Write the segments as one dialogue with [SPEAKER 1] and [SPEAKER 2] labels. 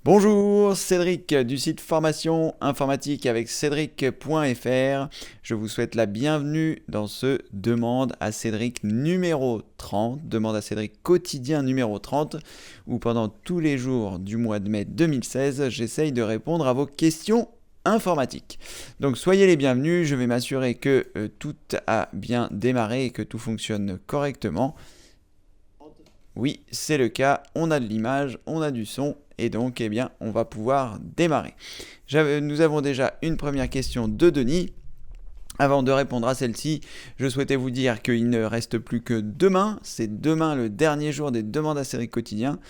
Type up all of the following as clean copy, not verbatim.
[SPEAKER 1] Bonjour, Cédric du site formation informatique avec cédric.fr. Je vous souhaite la bienvenue dans ce Demande à Cédric numéro 30, Demande à Cédric quotidien numéro 30, où pendant tous les jours du mois de mai 2016, j'essaye de répondre à vos questions informatiques. Donc soyez les bienvenus, je vais m'assurer que tout a bien démarré et que tout fonctionne correctement. Oui, c'est le cas, on a de l'image, on a du son, et donc eh bien, on va pouvoir démarrer. Nous avons déjà une première question de Denis. Avant de répondre à celle-ci, je souhaitais vous dire qu'il ne reste plus que demain. C'est demain le dernier jour des demandes à série quotidien.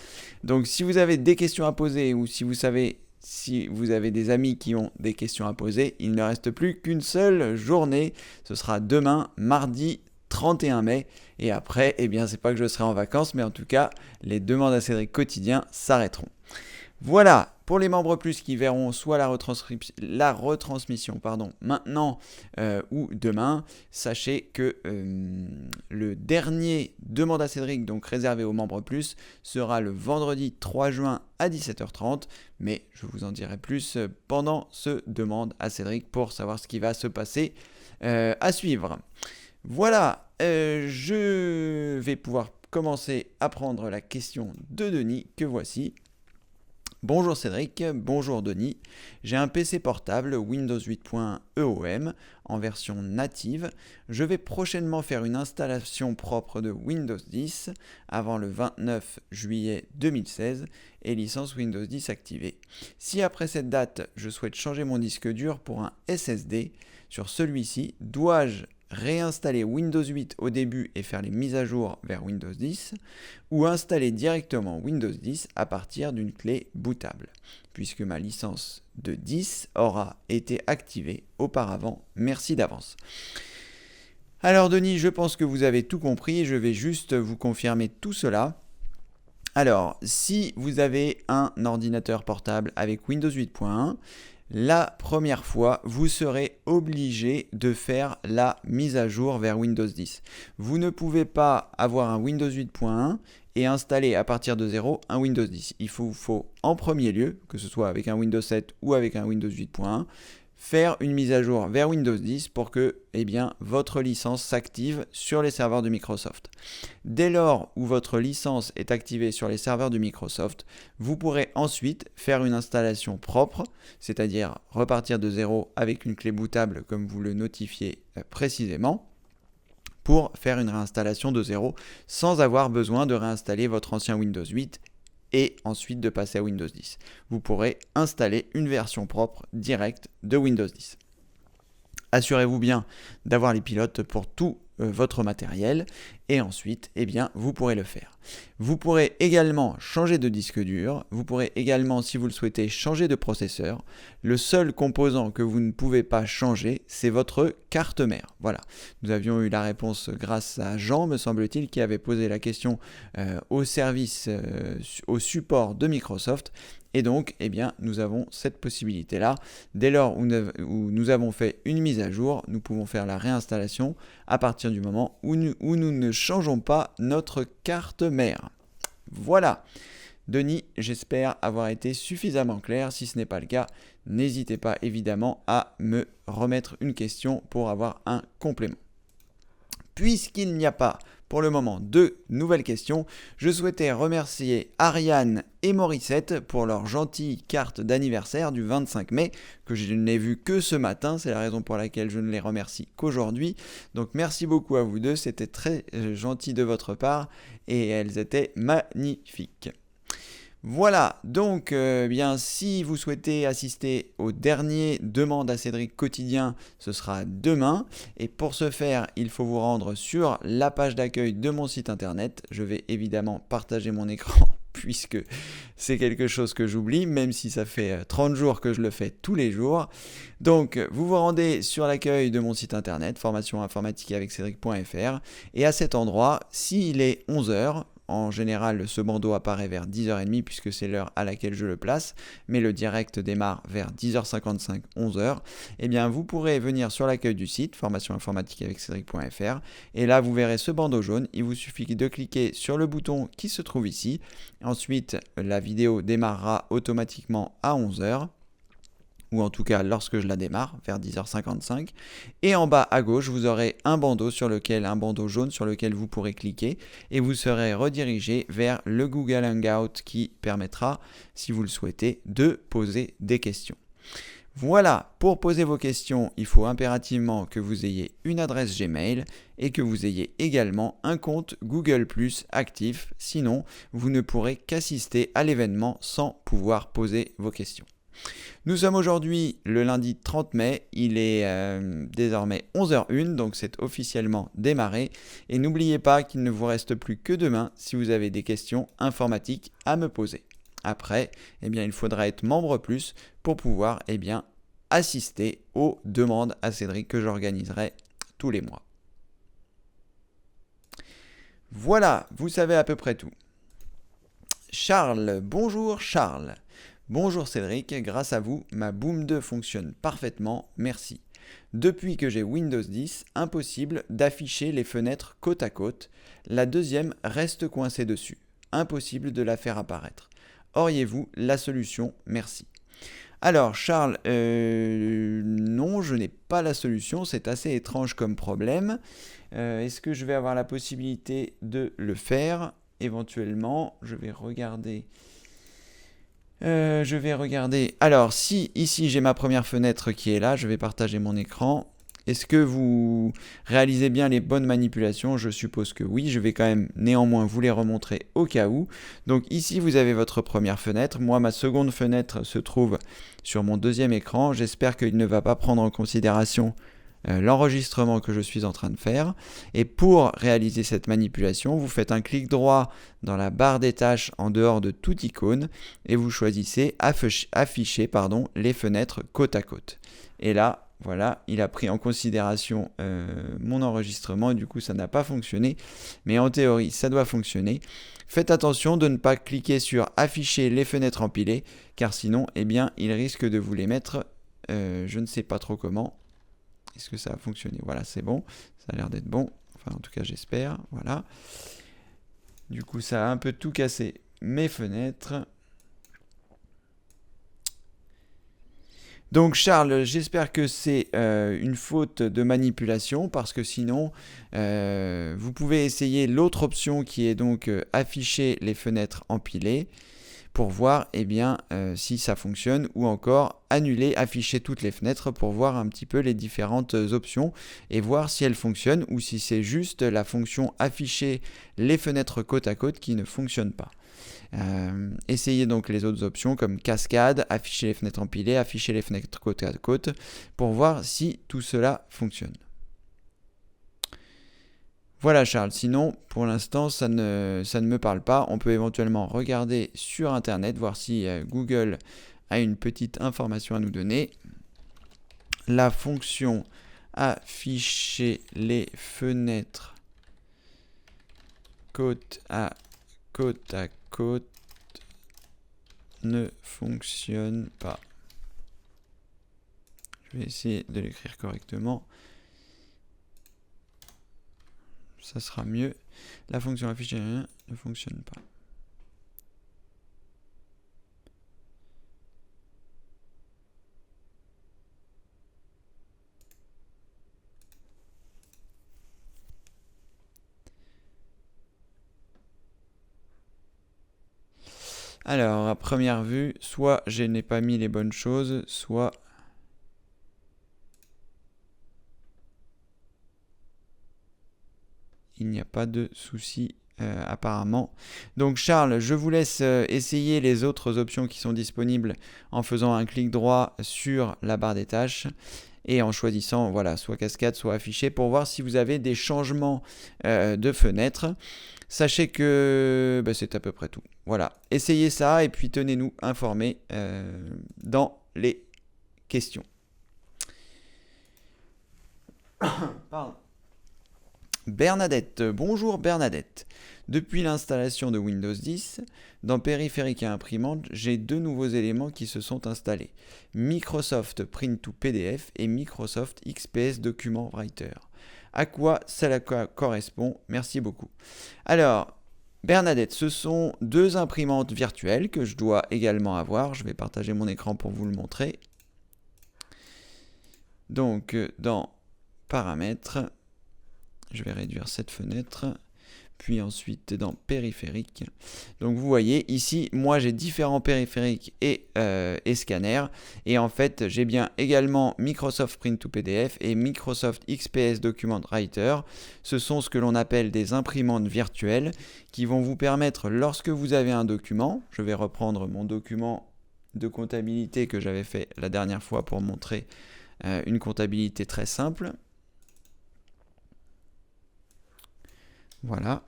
[SPEAKER 1] Donc si vous avez des questions à poser ou si vous avez des amis qui ont des questions à poser, il ne reste plus qu'une seule journée. Ce sera demain, mardi 31 mai. Et après, eh bien, c'est pas que je serai en vacances, mais en tout cas, les demandes à Cédric quotidien s'arrêteront. Voilà, pour les membres plus qui verront soit la retransmission maintenant ou demain, sachez que le dernier demande à Cédric, donc réservé aux membres plus, sera le vendredi 3 juin à 17h30, mais je vous en dirai plus pendant ce demande à Cédric pour savoir ce qui va se passer à suivre. Voilà, je vais pouvoir commencer à prendre la question de Denis que voici. Bonjour Cédric, bonjour Denis. J'ai un PC portable Windows 8.1 EOM en version native. Je vais prochainement faire une installation propre de Windows 10 avant le 29 juillet 2016 et licence Windows 10 activée. Si après cette date, je souhaite changer mon disque dur pour un SSD, sur celui-ci, dois-je réinstaller Windows 8 au début et faire les mises à jour vers Windows 10 ou installer directement Windows 10 à partir d'une clé bootable, puisque ma licence de 10 aura été activée auparavant. Merci d'avance. Alors Denis, je pense que vous avez tout compris, je vais juste vous confirmer tout cela. Alors, si vous avez un ordinateur portable avec Windows 8.1, la première fois, vous serez obligé de faire la mise à jour vers Windows 10. Vous ne pouvez pas avoir un Windows 8.1 et installer à partir de 0 un Windows 10. Il faut en premier lieu, que ce soit avec un Windows 7 ou avec un Windows 8.1, faire une mise à jour vers Windows 10 pour que votre licence s'active sur les serveurs de Microsoft. Dès lors où votre licence est activée sur les serveurs de Microsoft, vous pourrez ensuite faire une installation propre, c'est-à-dire repartir de zéro avec une clé bootable comme vous le notifiez précisément, pour faire une réinstallation de zéro sans avoir besoin de réinstaller votre ancien Windows 8 et ensuite de passer à Windows 10. Vous pourrez installer une version propre directe de Windows 10. Assurez-vous bien d'avoir les pilotes pour tout votre matériel et ensuite, vous pourrez le faire. Vous pourrez également changer de disque dur, vous pourrez également, si vous le souhaitez, changer de processeur. Le seul composant que vous ne pouvez pas changer, c'est votre carte mère. Voilà, nous avions eu la réponse grâce à Jean, me semble-t-il, qui avait posé la question au service, au support de Microsoft. Et donc, nous avons cette possibilité-là. Dès lors où nous avons fait une mise à jour, nous pouvons faire la réinstallation à partir du moment où nous ne changeons pas notre carte mère. Voilà. Denis, j'espère avoir été suffisamment clair. Si ce n'est pas le cas, n'hésitez pas évidemment à me remettre une question pour avoir un complément. Puisqu'il n'y a pas pour le moment de nouvelles questions, je souhaitais remercier Ariane et Morissette pour leur gentille carte d'anniversaire du 25 mai que je n'ai vue que ce matin, c'est la raison pour laquelle je ne les remercie qu'aujourd'hui. Donc merci beaucoup à vous deux, c'était très gentil de votre part et elles étaient magnifiques. Voilà, donc si vous souhaitez assister au dernier demande à Cédric quotidien, ce sera demain. Et pour ce faire, il faut vous rendre sur la page d'accueil de mon site internet. Je vais évidemment partager mon écran puisque c'est quelque chose que j'oublie, même si ça fait 30 jours que je le fais tous les jours. Donc, vous vous rendez sur l'accueil de mon site internet, formation informatique avec cédric.fr, et à cet endroit, s'il est 11h, En général, ce bandeau apparaît vers 10h30 puisque c'est l'heure à laquelle je le place, mais le direct démarre vers 10h55, 11h. Eh bien, vous pourrez venir sur l'accueil du site, formation informatique avec Cédric.fr, et là, vous verrez ce bandeau jaune. Il vous suffit de cliquer sur le bouton qui se trouve ici. Ensuite, la vidéo démarrera automatiquement à 11h. Ou en tout cas lorsque je la démarre, vers 10h55. Et en bas à gauche, vous aurez un bandeau jaune sur lequel vous pourrez cliquer et vous serez redirigé vers le Google Hangout qui permettra, si vous le souhaitez, de poser des questions. Voilà, pour poser vos questions, il faut impérativement que vous ayez une adresse Gmail et que vous ayez également un compte Google+ actif, sinon vous ne pourrez qu'assister à l'événement sans pouvoir poser vos questions. Nous sommes aujourd'hui le lundi 30 mai, il est désormais 11h01, donc c'est officiellement démarré. Et n'oubliez pas qu'il ne vous reste plus que demain si vous avez des questions informatiques à me poser. Après, il faudra être membre plus pour pouvoir assister aux demandes à Cédric que j'organiserai tous les mois. Voilà, vous savez à peu près tout. Charles, bonjour Charles. Bonjour Cédric, grâce à vous, ma Boom 2 fonctionne parfaitement, merci. Depuis que j'ai Windows 10, impossible d'afficher les fenêtres côte à côte. La deuxième reste coincée dessus. Impossible de la faire apparaître. Auriez-vous la solution? Merci. Alors Charles, non, je n'ai pas la solution, c'est assez étrange comme problème. Est-ce que je vais avoir la possibilité de le faire? Éventuellement, je vais regarder. Alors, si ici j'ai ma première fenêtre qui est là, je vais partager mon écran. Est-ce que vous réalisez bien les bonnes manipulations? Je suppose que oui. Je vais quand même néanmoins vous les remontrer au cas où. Donc ici, vous avez votre première fenêtre. Moi, ma seconde fenêtre se trouve sur mon deuxième écran. J'espère qu'il ne va pas prendre en considération l'enregistrement que je suis en train de faire. Et pour réaliser cette manipulation, vous faites un clic droit dans la barre des tâches en dehors de toute icône et vous choisissez afficher les fenêtres côte à côte. Et là, voilà, il a pris en considération mon enregistrement et du coup ça n'a pas fonctionné. Mais en théorie, ça doit fonctionner. Faites attention de ne pas cliquer sur afficher les fenêtres empilées car sinon, il risque de vous les mettre, je ne sais pas trop comment. Est-ce que ça a fonctionné? Voilà, c'est bon. Ça a l'air d'être bon. Enfin, en tout cas, j'espère. Voilà. Du coup, ça a un peu tout cassé mes fenêtres. Donc, Charles, j'espère que c'est une faute de manipulation parce que sinon, vous pouvez essayer l'autre option qui est donc afficher les fenêtres empilées pour voir si ça fonctionne ou encore afficher toutes les fenêtres pour voir un petit peu les différentes options et voir si elles fonctionnent ou si c'est juste la fonction afficher les fenêtres côte à côte qui ne fonctionne pas. Essayez donc les autres options comme cascade, afficher les fenêtres empilées, afficher les fenêtres côte à côte pour voir si tout cela fonctionne. Voilà Charles, sinon pour l'instant ça ne me parle pas. On peut éventuellement regarder sur internet, voir si Google a une petite information à nous donner. La fonction afficher les fenêtres côte à côte ne fonctionne pas. Je vais essayer de l'écrire correctement. Ça sera mieux. La fonction afficher ne fonctionne pas. Alors, à première vue, soit je n'ai pas mis les bonnes choses, soit il n'y a pas de souci apparemment. Donc Charles, je vous laisse essayer les autres options qui sont disponibles en faisant un clic droit sur la barre des tâches et en choisissant soit cascade, soit affiché pour voir si vous avez des changements de fenêtres. Sachez que c'est à peu près tout. Voilà, essayez ça et puis tenez-nous informés dans les questions. Pardon. Bernadette, bonjour Bernadette. Depuis l'installation de Windows 10, dans Périphérique et Imprimante, j'ai deux nouveaux éléments qui se sont installés. Microsoft Print to PDF et Microsoft XPS Document Writer. À quoi cela correspond? Merci beaucoup. Alors, Bernadette, ce sont deux imprimantes virtuelles que je dois également avoir. Je vais partager mon écran pour vous le montrer. Donc, dans Paramètres, je vais réduire cette fenêtre, puis ensuite dans Périphérique. Donc vous voyez ici, moi j'ai différents périphériques et scanners, et en fait j'ai bien également Microsoft Print to PDF et Microsoft XPS Document Writer. Ce sont ce que l'on appelle des imprimantes virtuelles qui vont vous permettre, lorsque vous avez un document, je vais reprendre mon document de comptabilité que j'avais fait la dernière fois pour montrer une comptabilité très simple. Voilà.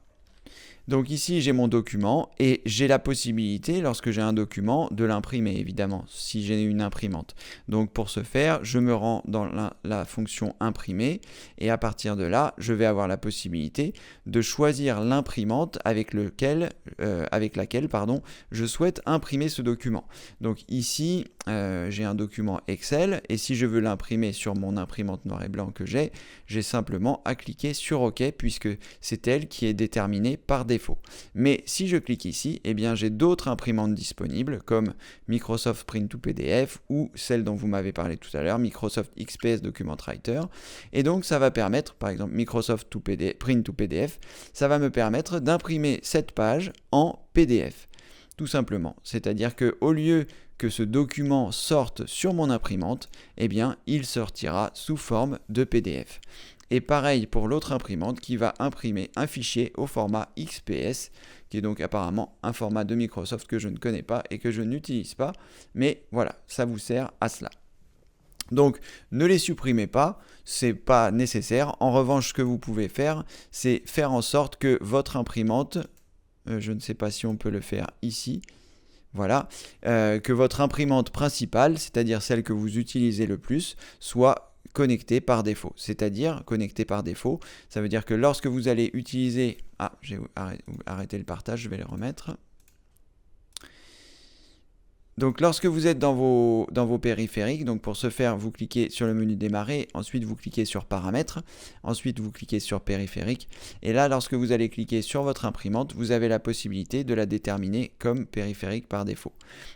[SPEAKER 1] Donc ici, j'ai mon document et j'ai la possibilité, lorsque j'ai un document, de l'imprimer, évidemment, si j'ai une imprimante. Donc pour ce faire, je me rends dans la fonction imprimer et à partir de là, je vais avoir la possibilité de choisir l'imprimante avec laquelle je souhaite imprimer ce document. Donc ici, j'ai un document Excel et si je veux l'imprimer sur mon imprimante noir et blanc que j'ai simplement à cliquer sur OK puisque c'est elle qui est déterminée par défaut. Mais si je clique ici, eh bien j'ai d'autres imprimantes disponibles comme Microsoft Print to PDF ou celle dont vous m'avez parlé tout à l'heure, Microsoft XPS Document Writer. Et donc ça va permettre, par exemple Microsoft Print to PDF, ça va me permettre d'imprimer cette page en PDF. Tout simplement. C'est-à-dire qu'au lieu que ce document sorte sur mon imprimante, eh bien il sortira sous forme de PDF. Et pareil pour l'autre imprimante qui va imprimer un fichier au format XPS, qui est donc apparemment un format de Microsoft que je ne connais pas et que je n'utilise pas. Mais voilà, ça vous sert à cela. Donc ne les supprimez pas, c'est pas nécessaire. En revanche, ce que vous pouvez faire, c'est faire en sorte que votre imprimante, je ne sais pas si on peut le faire ici, voilà, que votre imprimante principale, c'est-à-dire celle que vous utilisez le plus, soit connecté par défaut. C'est-à-dire connecté par défaut, ça veut dire que lorsque vous allez utiliser... Ah, j'ai arrêté le partage, je vais le remettre. Donc lorsque vous êtes dans vos périphériques, donc pour ce faire, vous cliquez sur le menu démarrer, ensuite vous cliquez sur paramètres, ensuite vous cliquez sur périphérique, et là lorsque vous allez cliquer sur votre imprimante, vous avez la possibilité de la déterminer comme périphérique par défaut.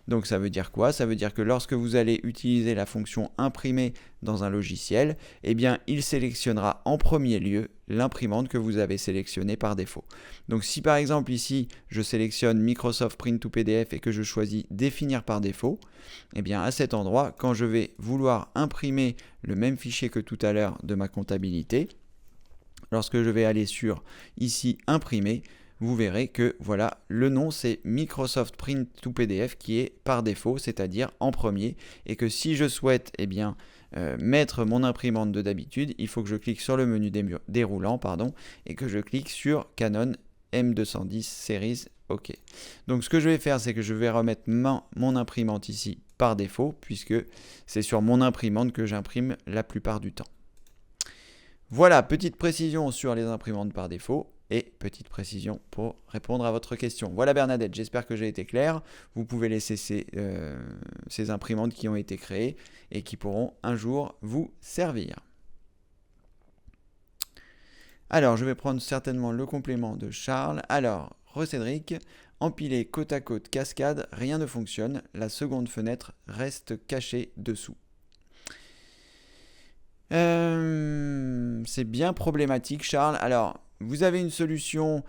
[SPEAKER 1] Donc ça veut dire quoi? Ça veut dire que lorsque vous allez utiliser la fonction imprimer dans un logiciel, eh bien il sélectionnera en premier lieu l'imprimante que vous avez sélectionnée par défaut. Donc si par exemple ici je sélectionne Microsoft Print to PDF et que je choisis définir par défaut, eh bien à cet endroit, quand je vais vouloir imprimer le même fichier que tout à l'heure de ma comptabilité, lorsque je vais aller sur ici imprimer, vous verrez que voilà, le nom c'est Microsoft Print to PDF qui est par défaut, c'est-à-dire en premier, et que si je souhaite mettre mon imprimante de d'habitude, il faut que je clique sur le menu déroulant et que je clique sur Canon M210 Series OK. Donc ce que je vais faire, c'est que je vais remettre mon imprimante ici par défaut, puisque c'est sur mon imprimante que j'imprime la plupart du temps. Voilà, petite précision sur les imprimantes par défaut et petite précision pour répondre à votre question. Voilà Bernadette, j'espère que j'ai été clair. Vous pouvez laisser ces imprimantes qui ont été créées et qui pourront un jour vous servir. Alors, je vais prendre certainement le complément de Charles. Alors, Cédric, empilé côte à côte cascade, rien ne fonctionne. La seconde fenêtre reste cachée dessous. C'est bien problématique, Charles. Alors, vous avez une solution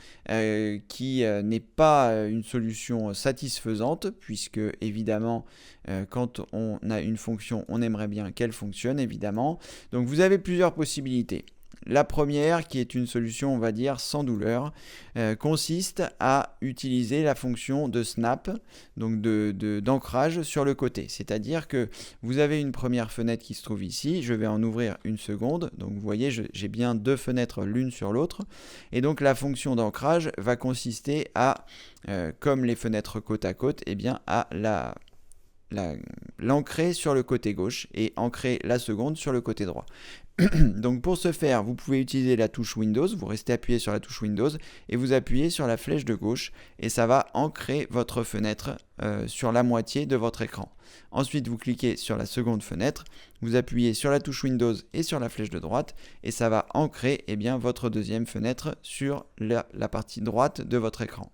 [SPEAKER 1] qui n'est pas une solution satisfaisante, puisque évidemment, quand on a une fonction, on aimerait bien qu'elle fonctionne, évidemment. Donc, vous avez plusieurs possibilités. La première, qui est une solution, on va dire, sans douleur, consiste à utiliser la fonction de snap, donc d'ancrage sur le côté. C'est-à-dire que vous avez une première fenêtre qui se trouve ici, je vais en ouvrir une seconde, donc vous voyez, j'ai bien deux fenêtres l'une sur l'autre, et donc la fonction d'ancrage va consister à, comme les fenêtres côte à côte, eh bien, à l'ancrer sur le côté gauche et ancrer la seconde sur le côté droit. Donc pour ce faire, vous pouvez utiliser la touche Windows, vous restez appuyé sur la touche Windows et vous appuyez sur la flèche de gauche et ça va ancrer votre fenêtre sur la moitié de votre écran. Ensuite, vous cliquez sur la seconde fenêtre, vous appuyez sur la touche Windows et sur la flèche de droite et ça va ancrer votre deuxième fenêtre sur la partie droite de votre écran.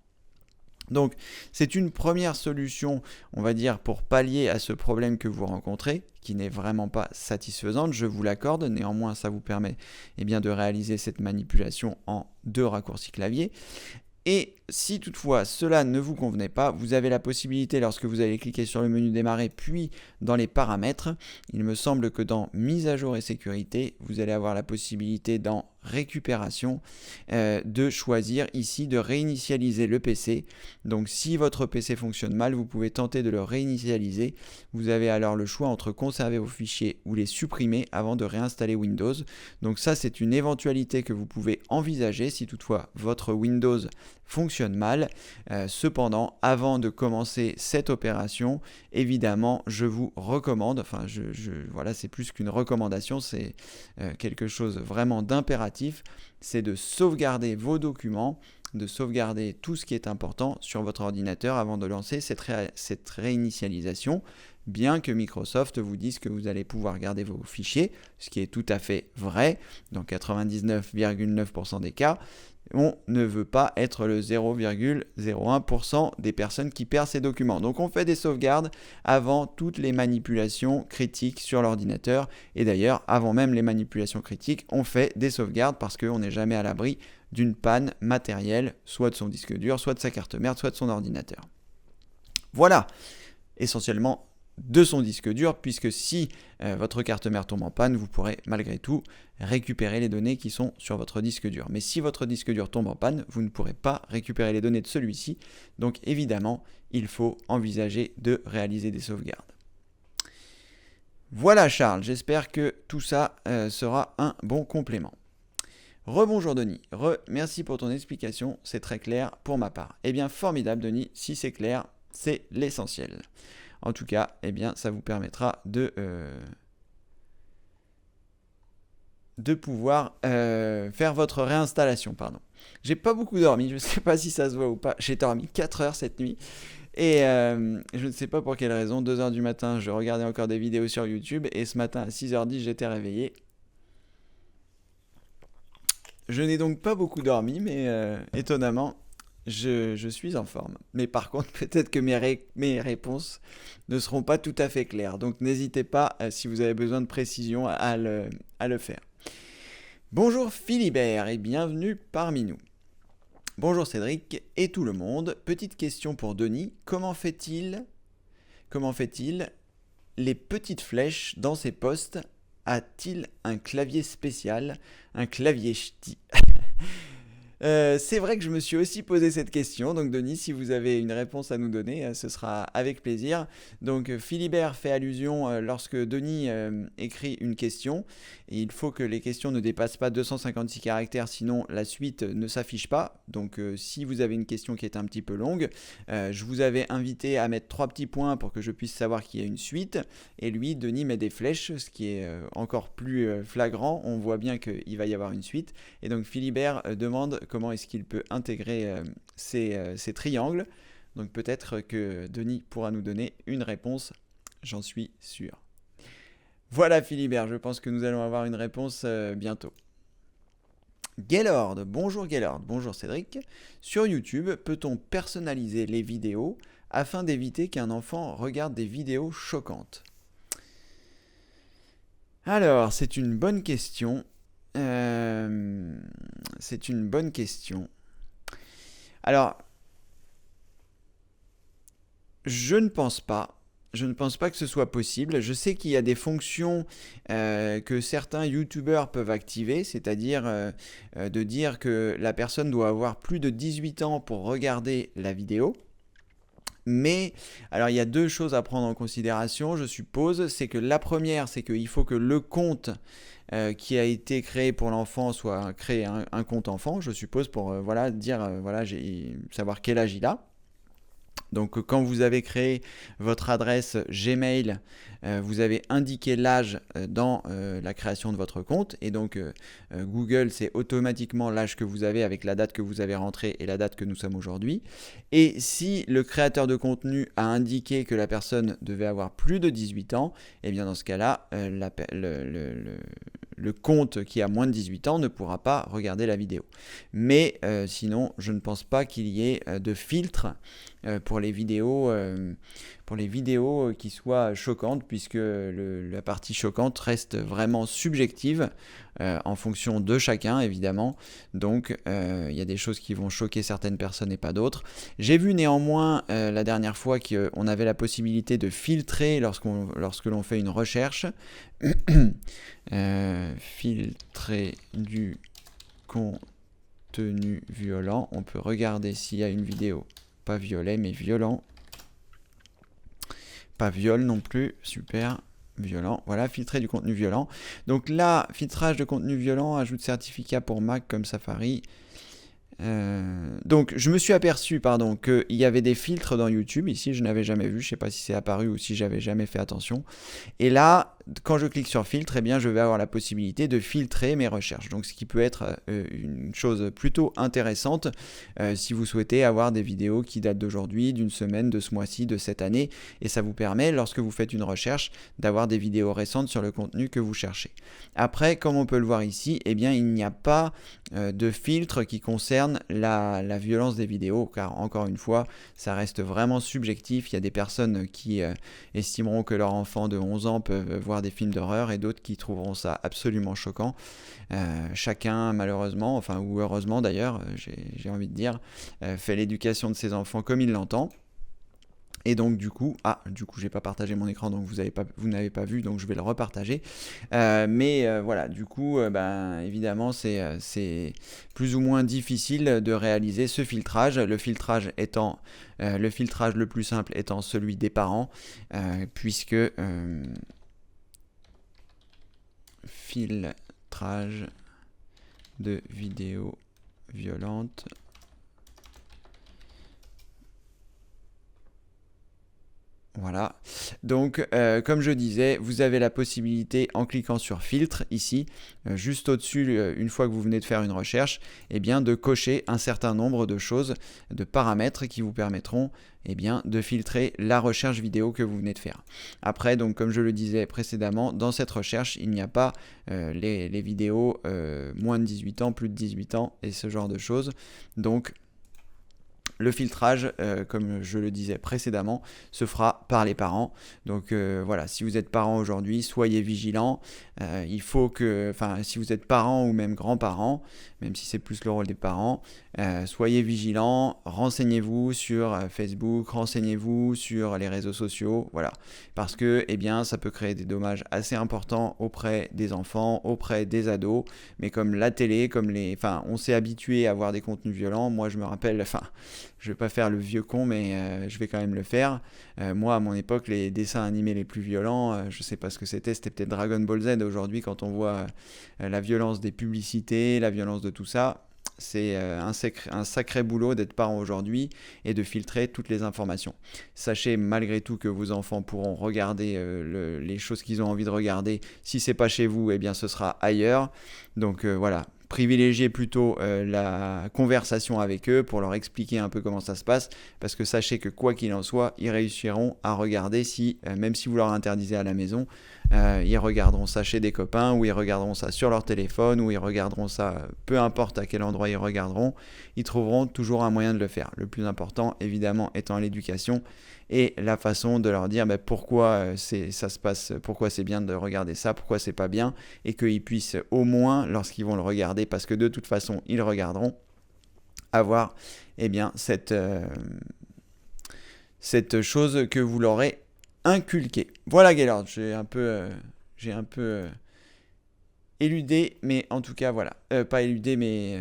[SPEAKER 1] Donc, c'est une première solution, on va dire, pour pallier à ce problème que vous rencontrez, qui n'est vraiment pas satisfaisante, je vous l'accorde. Néanmoins, ça vous permet de réaliser cette manipulation en 2 raccourcis clavier. Et si toutefois cela ne vous convenait pas, vous avez la possibilité, lorsque vous allez cliquer sur le menu démarrer, puis dans les paramètres, il me semble que dans mise à jour et sécurité, vous allez avoir la possibilité dans récupération de choisir ici de réinitialiser le PC. Donc si votre PC fonctionne mal, vous pouvez tenter de le réinitialiser. Vous avez alors le choix entre conserver vos fichiers ou les supprimer avant de réinstaller Windows. Donc ça, c'est une éventualité que vous pouvez envisager si toutefois votre Windows fonctionne mal. Cependant, avant de commencer cette opération, évidemment, je vous recommande, voilà, c'est plus qu'une recommandation, c'est quelque chose vraiment d'impératif, c'est de sauvegarder vos documents, de sauvegarder tout ce qui est important sur votre ordinateur avant de lancer cette réinitialisation, bien que Microsoft vous dise que vous allez pouvoir garder vos fichiers, ce qui est tout à fait vrai, dans 99,9% des cas. On ne veut pas être le 0,01% des personnes qui perdent ces documents. Donc on fait des sauvegardes avant toutes les manipulations critiques sur l'ordinateur. Et d'ailleurs, avant même les manipulations critiques, on fait des sauvegardes parce qu'on n'est jamais à l'abri d'une panne matérielle, soit de son disque dur, soit de sa carte mère, soit de son ordinateur. Voilà, essentiellement de son disque dur, puisque si votre carte mère tombe en panne, vous pourrez malgré tout récupérer les données qui sont sur votre disque dur. Mais si votre disque dur tombe en panne, vous ne pourrez pas récupérer les données de celui-ci. Donc évidemment, il faut envisager de réaliser des sauvegardes. Voilà Charles, j'espère que tout ça sera un bon complément. Rebonjour Denis, merci pour ton explication, c'est très clair pour ma part. Eh bien formidable Denis, si c'est clair, c'est l'essentiel. En tout cas, ça vous permettra de pouvoir faire votre réinstallation. J'ai pas beaucoup dormi, je ne sais pas si ça se voit ou pas. J'ai dormi 4 heures cette nuit. Et je ne sais pas pour quelle raison, 2h du matin, je regardais encore des vidéos sur YouTube. Et ce matin, à 6h10, j'étais réveillé. Je n'ai donc pas beaucoup dormi, mais étonnamment, je suis en forme. Mais par contre, peut-être que mes réponses ne seront pas tout à fait claires. Donc n'hésitez pas, si vous avez besoin de précision, à le faire. Bonjour Philibert et bienvenue parmi nous. Bonjour Cédric et tout le monde. Petite question pour Denis. Comment fait-il les petites flèches dans ses postes? A-t-il un clavier spécial, un clavier ch'ti? C'est vrai que je me suis aussi posé cette question, donc Denis, si vous avez une réponse à nous donner, ce sera avec plaisir. Donc Philibert fait allusion lorsque Denis écrit une question, et il faut que les questions ne dépassent pas 256 caractères, sinon la suite ne s'affiche pas. Donc si vous avez une question qui est un petit peu longue, je vous avais invité à mettre 3 petits points pour que je puisse savoir qu'il y a une suite, et lui, Denis met des flèches, ce qui est encore plus flagrant, on voit bien qu'il va y avoir une suite, et donc Philibert demande comment est-ce qu'il peut intégrer ces triangles. Donc peut-être que Denis pourra nous donner une réponse, j'en suis sûr. Voilà Philibert, je pense que nous allons avoir une réponse bientôt. Gaylord, bonjour Cédric. Sur YouTube, peut-on personnaliser les vidéos afin d'éviter qu'un enfant regarde des vidéos choquantes? Alors, c'est une bonne question. Alors, je ne pense pas que ce soit possible. Je sais qu'il y a des fonctions que certains youtubeurs peuvent activer, c'est-à-dire de dire que la personne doit avoir plus de 18 ans pour regarder la vidéo. Mais, alors il y a 2 choses à prendre en considération, je suppose. C'est que la première, c'est qu'il faut que le compte qui a été créé pour l'enfant soit créé un compte enfant, je suppose, pour savoir quel âge il a. Donc quand vous avez créé votre adresse Gmail, vous avez indiqué l'âge dans la création de votre compte et donc Google sait automatiquement l'âge que vous avez avec la date que vous avez rentrée et la date que nous sommes aujourd'hui. Et si le créateur de contenu a indiqué que la personne devait avoir plus de 18 ans, et bien dans ce cas-là, le compte qui a moins de 18 ans ne pourra pas regarder la vidéo. Mais sinon, je ne pense pas qu'il y ait de filtre pour les vidéos qui soient choquantes, puisque la partie choquante reste vraiment subjective en fonction de chacun, évidemment. Donc, il y a des choses qui vont choquer certaines personnes et pas d'autres. J'ai vu néanmoins la dernière fois qu'on avait la possibilité de filtrer lorsque l'on fait une recherche. Filtrer du contenu violent. On peut regarder s'il y a une vidéo. Pas violet, mais violent. Pas viol non plus. Super. Violent. Voilà, filtrer du contenu violent. Donc là, filtrage de contenu violent, ajoute certificat pour Mac comme Safari. Donc je me suis aperçu qu'il y avait des filtres dans YouTube. Ici, je n'avais jamais vu. Je ne sais pas si c'est apparu ou si j'avais jamais fait attention. Et là, quand je clique sur filtre, eh bien, je vais avoir la possibilité de filtrer mes recherches. Donc, ce qui peut être une chose plutôt intéressante si vous souhaitez avoir des vidéos qui datent d'aujourd'hui, d'une semaine, de ce mois-ci, de cette année. Et ça vous permet, lorsque vous faites une recherche, d'avoir des vidéos récentes sur le contenu que vous cherchez. Après, comme on peut le voir ici, eh bien, il n'y a pas de filtre qui concerne la violence des vidéos, car encore une fois, ça reste vraiment subjectif. Il y a des personnes qui estimeront que leur enfant de 11 ans peut voir des films d'horreur et d'autres qui trouveront ça absolument choquant. Chacun, malheureusement, enfin ou heureusement d'ailleurs, j'ai envie de dire, fait l'éducation de ses enfants comme il l'entend. Et donc du coup, j'ai pas partagé mon écran, donc vous n'avez pas vu, donc je vais le repartager. Voilà, du coup, évidemment, c'est plus ou moins difficile de réaliser ce filtrage. Le filtrage le plus simple étant celui des parents, puisque filtrage de vidéos violentes. Voilà, donc comme je disais, vous avez la possibilité en cliquant sur filtre ici, juste au-dessus, une fois que vous venez de faire une recherche, eh bien, de cocher un certain nombre de choses, de paramètres qui vous permettront de filtrer la recherche vidéo que vous venez de faire. Après, donc comme je le disais précédemment, dans cette recherche, il n'y a pas les vidéos moins de 18 ans, plus de 18 ans et ce genre de choses. Donc le filtrage, comme je le disais précédemment, se fera par les parents. Donc voilà, si vous êtes parent aujourd'hui, soyez vigilants. Il faut que, si vous êtes parent ou même grands-parents, même si c'est plus le rôle des parents, soyez vigilants, renseignez-vous sur Facebook, renseignez-vous sur les réseaux sociaux, voilà. Parce que, ça peut créer des dommages assez importants auprès des enfants, auprès des ados, mais comme la télé, on s'est habitué à voir des contenus violents. Moi, je me rappelle, je vais pas faire le vieux con, mais je vais quand même le faire. Moi, à mon époque, les dessins animés les plus violents, je sais pas ce que c'était peut-être Dragon Ball Z. Aujourd'hui, quand on voit la violence des publicités, la violence de tout ça, c'est un sacré boulot d'être parent aujourd'hui et de filtrer toutes les informations. Sachez malgré tout que vos enfants pourront regarder les choses qu'ils ont envie de regarder. Si c'est pas chez vous, ce sera ailleurs. Donc voilà. Privilégiez plutôt la conversation avec eux pour leur expliquer un peu comment ça se passe, parce que sachez que quoi qu'il en soit, ils réussiront à regarder même si vous leur interdisez à la maison, ils regarderont ça chez des copains, ou ils regarderont ça sur leur téléphone, ou ils regarderont ça, peu importe à quel endroit ils regarderont, ils trouveront toujours un moyen de le faire. Le plus important, évidemment, étant l'éducation et la façon de leur dire pourquoi ça se passe, pourquoi c'est bien de regarder ça, pourquoi c'est pas bien, et qu'ils puissent au moins, lorsqu'ils vont le regarder, parce que de toute façon ils regarderont, avoir cette chose que vous leur aurez inculquée. Voilà Gaylord, j'ai un peu éludé, mais en tout cas voilà, pas éludé, mais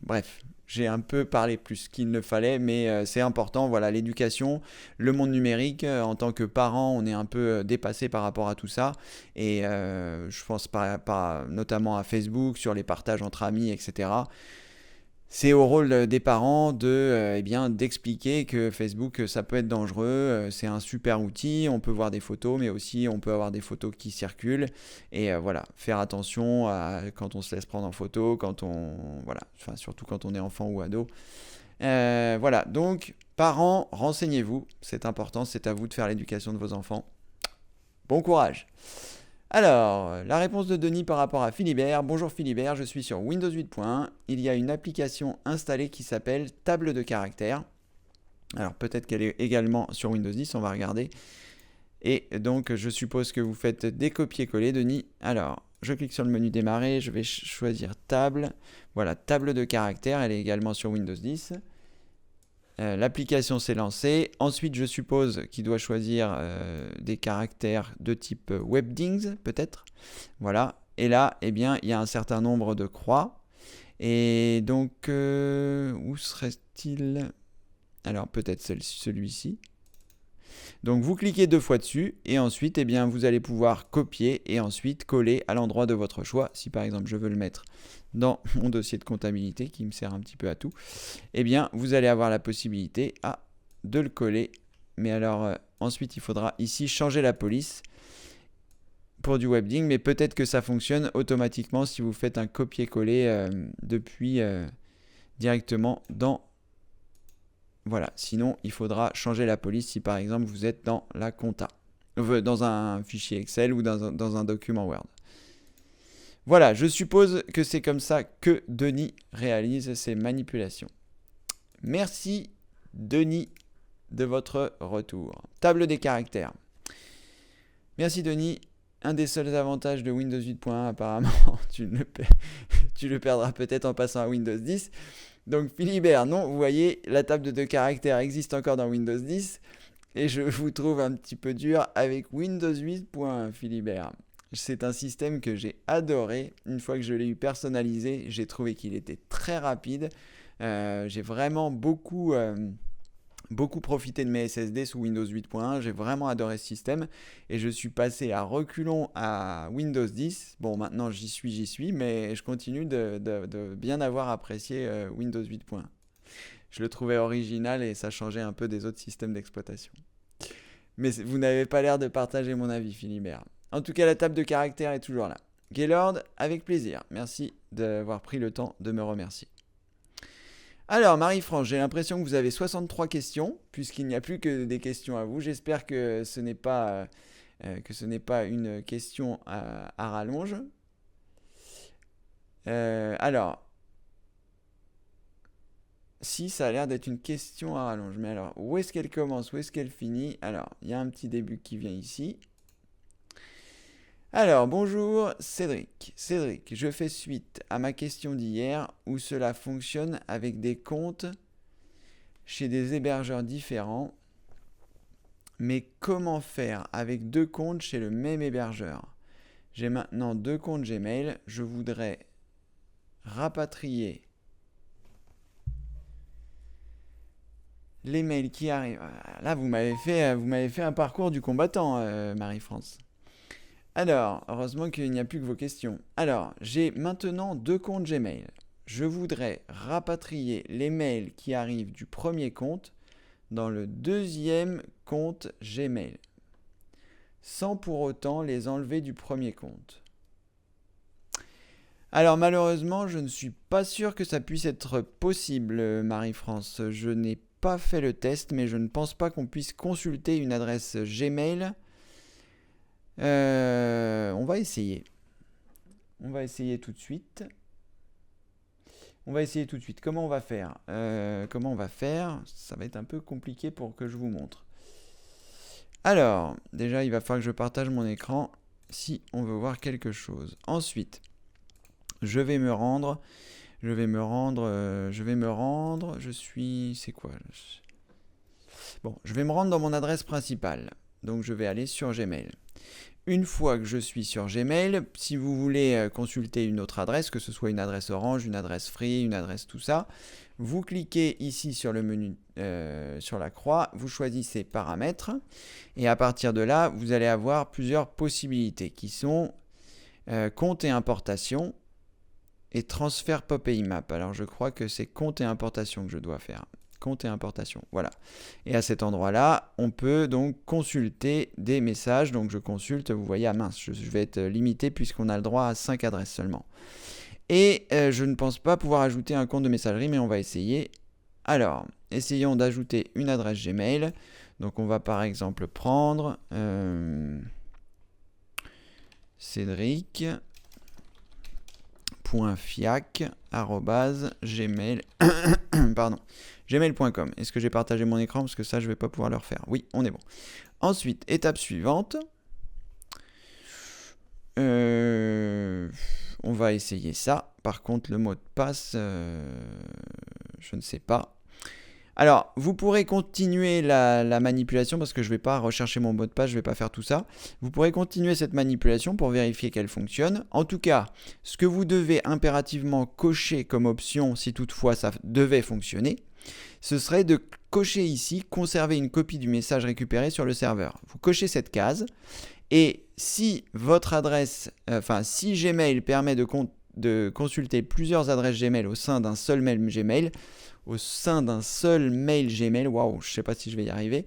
[SPEAKER 1] bref. J'ai un peu parlé plus qu'il ne fallait, mais c'est important. Voilà, l'éducation, le monde numérique, en tant que parent, on est un peu dépassé par rapport à tout ça. Et je pense notamment à Facebook, sur les partages entre amis, etc. C'est au rôle des parents eh bien, d'expliquer que Facebook, ça peut être dangereux, c'est un super outil, on peut voir des photos, mais aussi on peut avoir des photos qui circulent. Et voilà, faire attention quand on se laisse prendre en photo, voilà, enfin, surtout quand on est enfant ou ado. Voilà, donc parents, renseignez-vous, c'est important, c'est à vous de faire l'éducation de vos enfants. Bon courage! Alors, la réponse de Denis par rapport à Philibert. Bonjour Philibert, je suis sur Windows 8.1. Il y a une application installée qui s'appelle Table de caractères. Alors peut-être qu'elle est également sur Windows 10, on va regarder. Et donc je suppose que vous faites des copier-coller, Denis. Alors, je clique sur le menu démarrer, je vais choisir table. Voilà, table de caractères, elle est également sur Windows 10. L'application s'est lancée. Ensuite, je suppose qu'il doit choisir des caractères de type Webdings, peut-être. Voilà. Et là, eh bien, il y a un certain nombre de croix. Et donc, où serait-il? Alors, peut-être celui-ci. Donc, vous cliquez 2 fois dessus et ensuite, eh bien, vous allez pouvoir copier et ensuite coller à l'endroit de votre choix. Si par exemple, je veux le mettre dans mon dossier de comptabilité qui me sert un petit peu à tout, eh bien, vous allez avoir la possibilité de le coller. Mais alors, ensuite, il faudra ici changer la police pour du Webding, mais peut-être que ça fonctionne automatiquement si vous faites un copier-coller depuis directement dans... Voilà, sinon, il faudra changer la police si par exemple vous êtes dans la compta, dans un fichier Excel ou dans un document Word. Voilà, je suppose que c'est comme ça que Denis réalise ses manipulations. Merci Denis de votre retour. Table des caractères. Merci Denis. Un des seuls avantages de Windows 8.1 apparemment, tu le perdras peut-être en passant à Windows 10. Donc Philibert, non, vous voyez, la table de caractères existe encore dans Windows 10 et je vous trouve un petit peu dur avec Windows 8.1, Philibert. C'est un système que j'ai adoré. Une fois que je l'ai eu personnalisé, j'ai trouvé qu'il était très rapide. J'ai vraiment beaucoup profité de mes SSD sous Windows 8.1. J'ai vraiment adoré ce système. Et je suis passé à reculons à Windows 10. Bon, maintenant j'y suis, mais je continue de bien avoir apprécié Windows 8.1. Je le trouvais original et ça changeait un peu des autres systèmes d'exploitation. Mais vous n'avez pas l'air de partager mon avis, Philibert. En tout cas, la table de caractères est toujours là. Gaylord, avec plaisir. Merci d'avoir pris le temps de me remercier. Alors, Marie-France, j'ai l'impression que vous avez 63 questions, puisqu'il n'y a plus que des questions à vous. J'espère que ce n'est pas une question à rallonge. Alors, si, ça a l'air d'être une question à rallonge. Mais alors, où est-ce qu'elle commence? Où est-ce qu'elle finit? Alors, il y a un petit début qui vient ici. Alors, bonjour Cédric. Cédric, je fais suite à ma question d'hier où cela fonctionne avec des comptes chez des hébergeurs différents. Mais comment faire avec 2 comptes chez le même hébergeur? J'ai maintenant 2 comptes Gmail. Je voudrais rapatrier les mails qui arrivent. Là, vous m'avez fait un parcours du combattant, Marie-France. Alors, heureusement qu'il n'y a plus que vos questions. Alors, j'ai maintenant 2 comptes Gmail. Je voudrais rapatrier les mails qui arrivent du premier compte dans le deuxième compte Gmail, sans pour autant les enlever du premier compte. Alors malheureusement, je ne suis pas sûr que ça puisse être possible, Marie-France. Je n'ai pas fait le test, mais je ne pense pas qu'on puisse consulter une adresse Gmail. On va essayer. On va essayer tout de suite. Comment on va faire? Ça va être un peu compliqué pour que je vous montre. Alors, déjà, il va falloir que je partage mon écran si on veut voir quelque chose. Ensuite, je vais me rendre. C'est quoi? Bon, je vais me rendre dans mon adresse principale. Donc, je vais aller sur Gmail. Une fois que je suis sur Gmail, si vous voulez consulter une autre adresse, que ce soit une adresse Orange, une adresse Free, une adresse tout ça, vous cliquez ici sur le menu, sur la croix, vous choisissez Paramètres, et à partir de là, vous allez avoir plusieurs possibilités qui sont Compte et importation, et transfert PopImap. Alors je crois que c'est compte et importation que je dois faire. Compte et importation, voilà. Et à cet endroit-là, on peut donc consulter des messages. Donc je consulte, vous voyez, mince, je vais être limité puisqu'on a le droit à 5 adresses seulement. Et je ne pense pas pouvoir ajouter un compte de messagerie, mais on va essayer. Alors, essayons d'ajouter une adresse Gmail. Donc on va par exemple prendre cédric.fiac@gmail.com. Est-ce que j'ai partagé mon écran? Parce que ça, je ne vais pas pouvoir le refaire. Oui, on est bon. Ensuite, étape suivante. On va essayer ça. Par contre, le mot de passe, je ne sais pas. Alors, vous pourrez continuer la manipulation parce que je ne vais pas rechercher mon mot de passe, je ne vais pas faire tout ça. Vous pourrez continuer cette manipulation pour vérifier qu'elle fonctionne. En tout cas, ce que vous devez impérativement cocher comme option, si toutefois ça devait fonctionner, ce serait de cocher ici « Conserver une copie du message récupéré sur le serveur ». Vous cochez cette case et si votre adresse, si Gmail permet de consulter plusieurs adresses Gmail au sein d'un seul mail Gmail, waouh, je ne sais pas si je vais y arriver,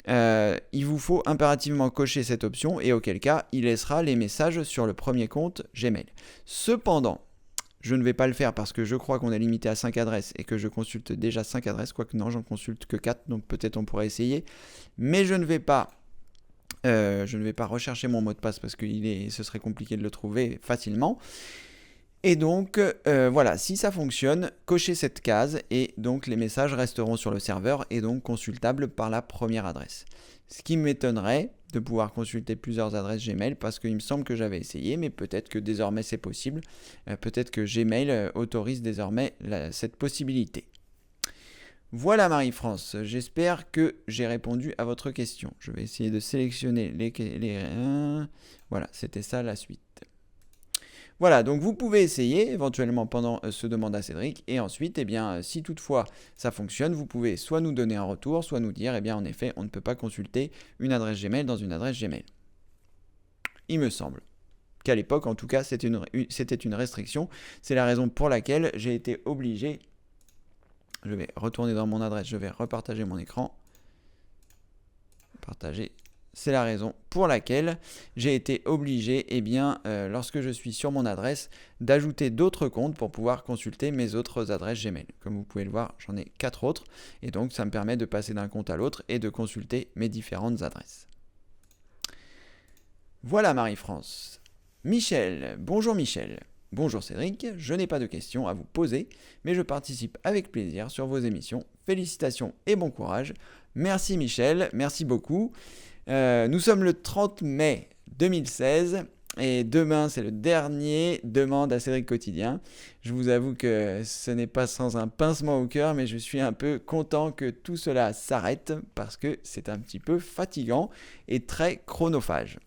[SPEAKER 1] il vous faut impérativement cocher cette option et auquel cas, il laissera les messages sur le premier compte Gmail. Cependant, je ne vais pas le faire parce que je crois qu'on est limité à 5 adresses et que je consulte déjà 5 adresses, quoique non, j'en consulte que 4, donc peut-être on pourrait essayer. Mais je ne vais pas rechercher mon mot de passe parce que ce serait compliqué de le trouver facilement. Et donc, voilà, si ça fonctionne, cochez cette case et donc les messages resteront sur le serveur et donc consultables par la première adresse. Ce qui m'étonnerait de pouvoir consulter plusieurs adresses Gmail parce qu'il me semble que j'avais essayé, mais peut-être que désormais c'est possible. Peut-être que Gmail autorise désormais cette possibilité. Voilà Marie-France, j'espère que j'ai répondu à votre question. Je vais essayer de sélectionner voilà, c'était ça la suite. Voilà, donc vous pouvez essayer éventuellement pendant ce demande à Cédric et ensuite, si toutefois ça fonctionne, vous pouvez soit nous donner un retour, soit nous dire, en effet, on ne peut pas consulter une adresse Gmail dans une adresse Gmail. Il me semble qu'à l'époque, en tout cas, c'était une restriction. C'est la raison pour laquelle j'ai été obligé, je vais retourner dans mon adresse, je vais repartager mon écran, partager. C'est la raison pour laquelle j'ai été obligé, lorsque je suis sur mon adresse, d'ajouter d'autres comptes pour pouvoir consulter mes autres adresses Gmail. Comme vous pouvez le voir, j'en ai 4 autres. Et donc, ça me permet de passer d'un compte à l'autre et de consulter mes différentes adresses. Voilà Marie-France. Michel, bonjour Michel. Bonjour Cédric, je n'ai pas de questions à vous poser, mais je participe avec plaisir sur vos émissions. Félicitations et bon courage. Merci Michel, merci beaucoup. Nous sommes le 30 mai 2016 et demain c'est le dernier demande à Cédric quotidien. Je vous avoue que ce n'est pas sans un pincement au cœur, mais je suis un peu content que tout cela s'arrête parce que c'est un petit peu fatigant et très chronophage.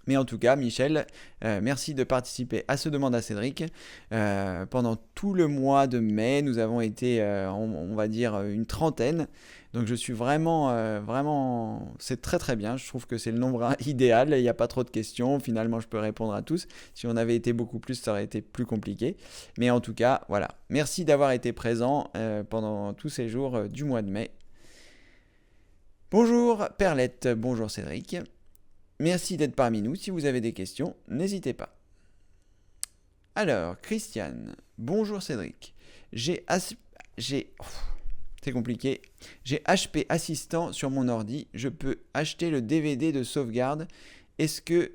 [SPEAKER 1] Mais en tout cas, Michel, merci de participer à ce demande à Cédric. Pendant tout le mois de mai, nous avons été, on va dire, une trentaine. Donc je suis vraiment, c'est très très bien. Je trouve que c'est le nombre idéal. Il n'y a pas trop de questions. Finalement, je peux répondre à tous. Si on avait été beaucoup plus, ça aurait été plus compliqué. Mais en tout cas, voilà. Merci d'avoir été présent pendant tous ces jours du mois de mai. Bonjour Perlette, bonjour Cédric. Merci d'être parmi nous. Si vous avez des questions, n'hésitez pas. Alors, Christiane, bonjour Cédric. C'est compliqué. J'ai HP Assistant sur mon ordi. Je peux acheter le DVD de sauvegarde. Est-ce que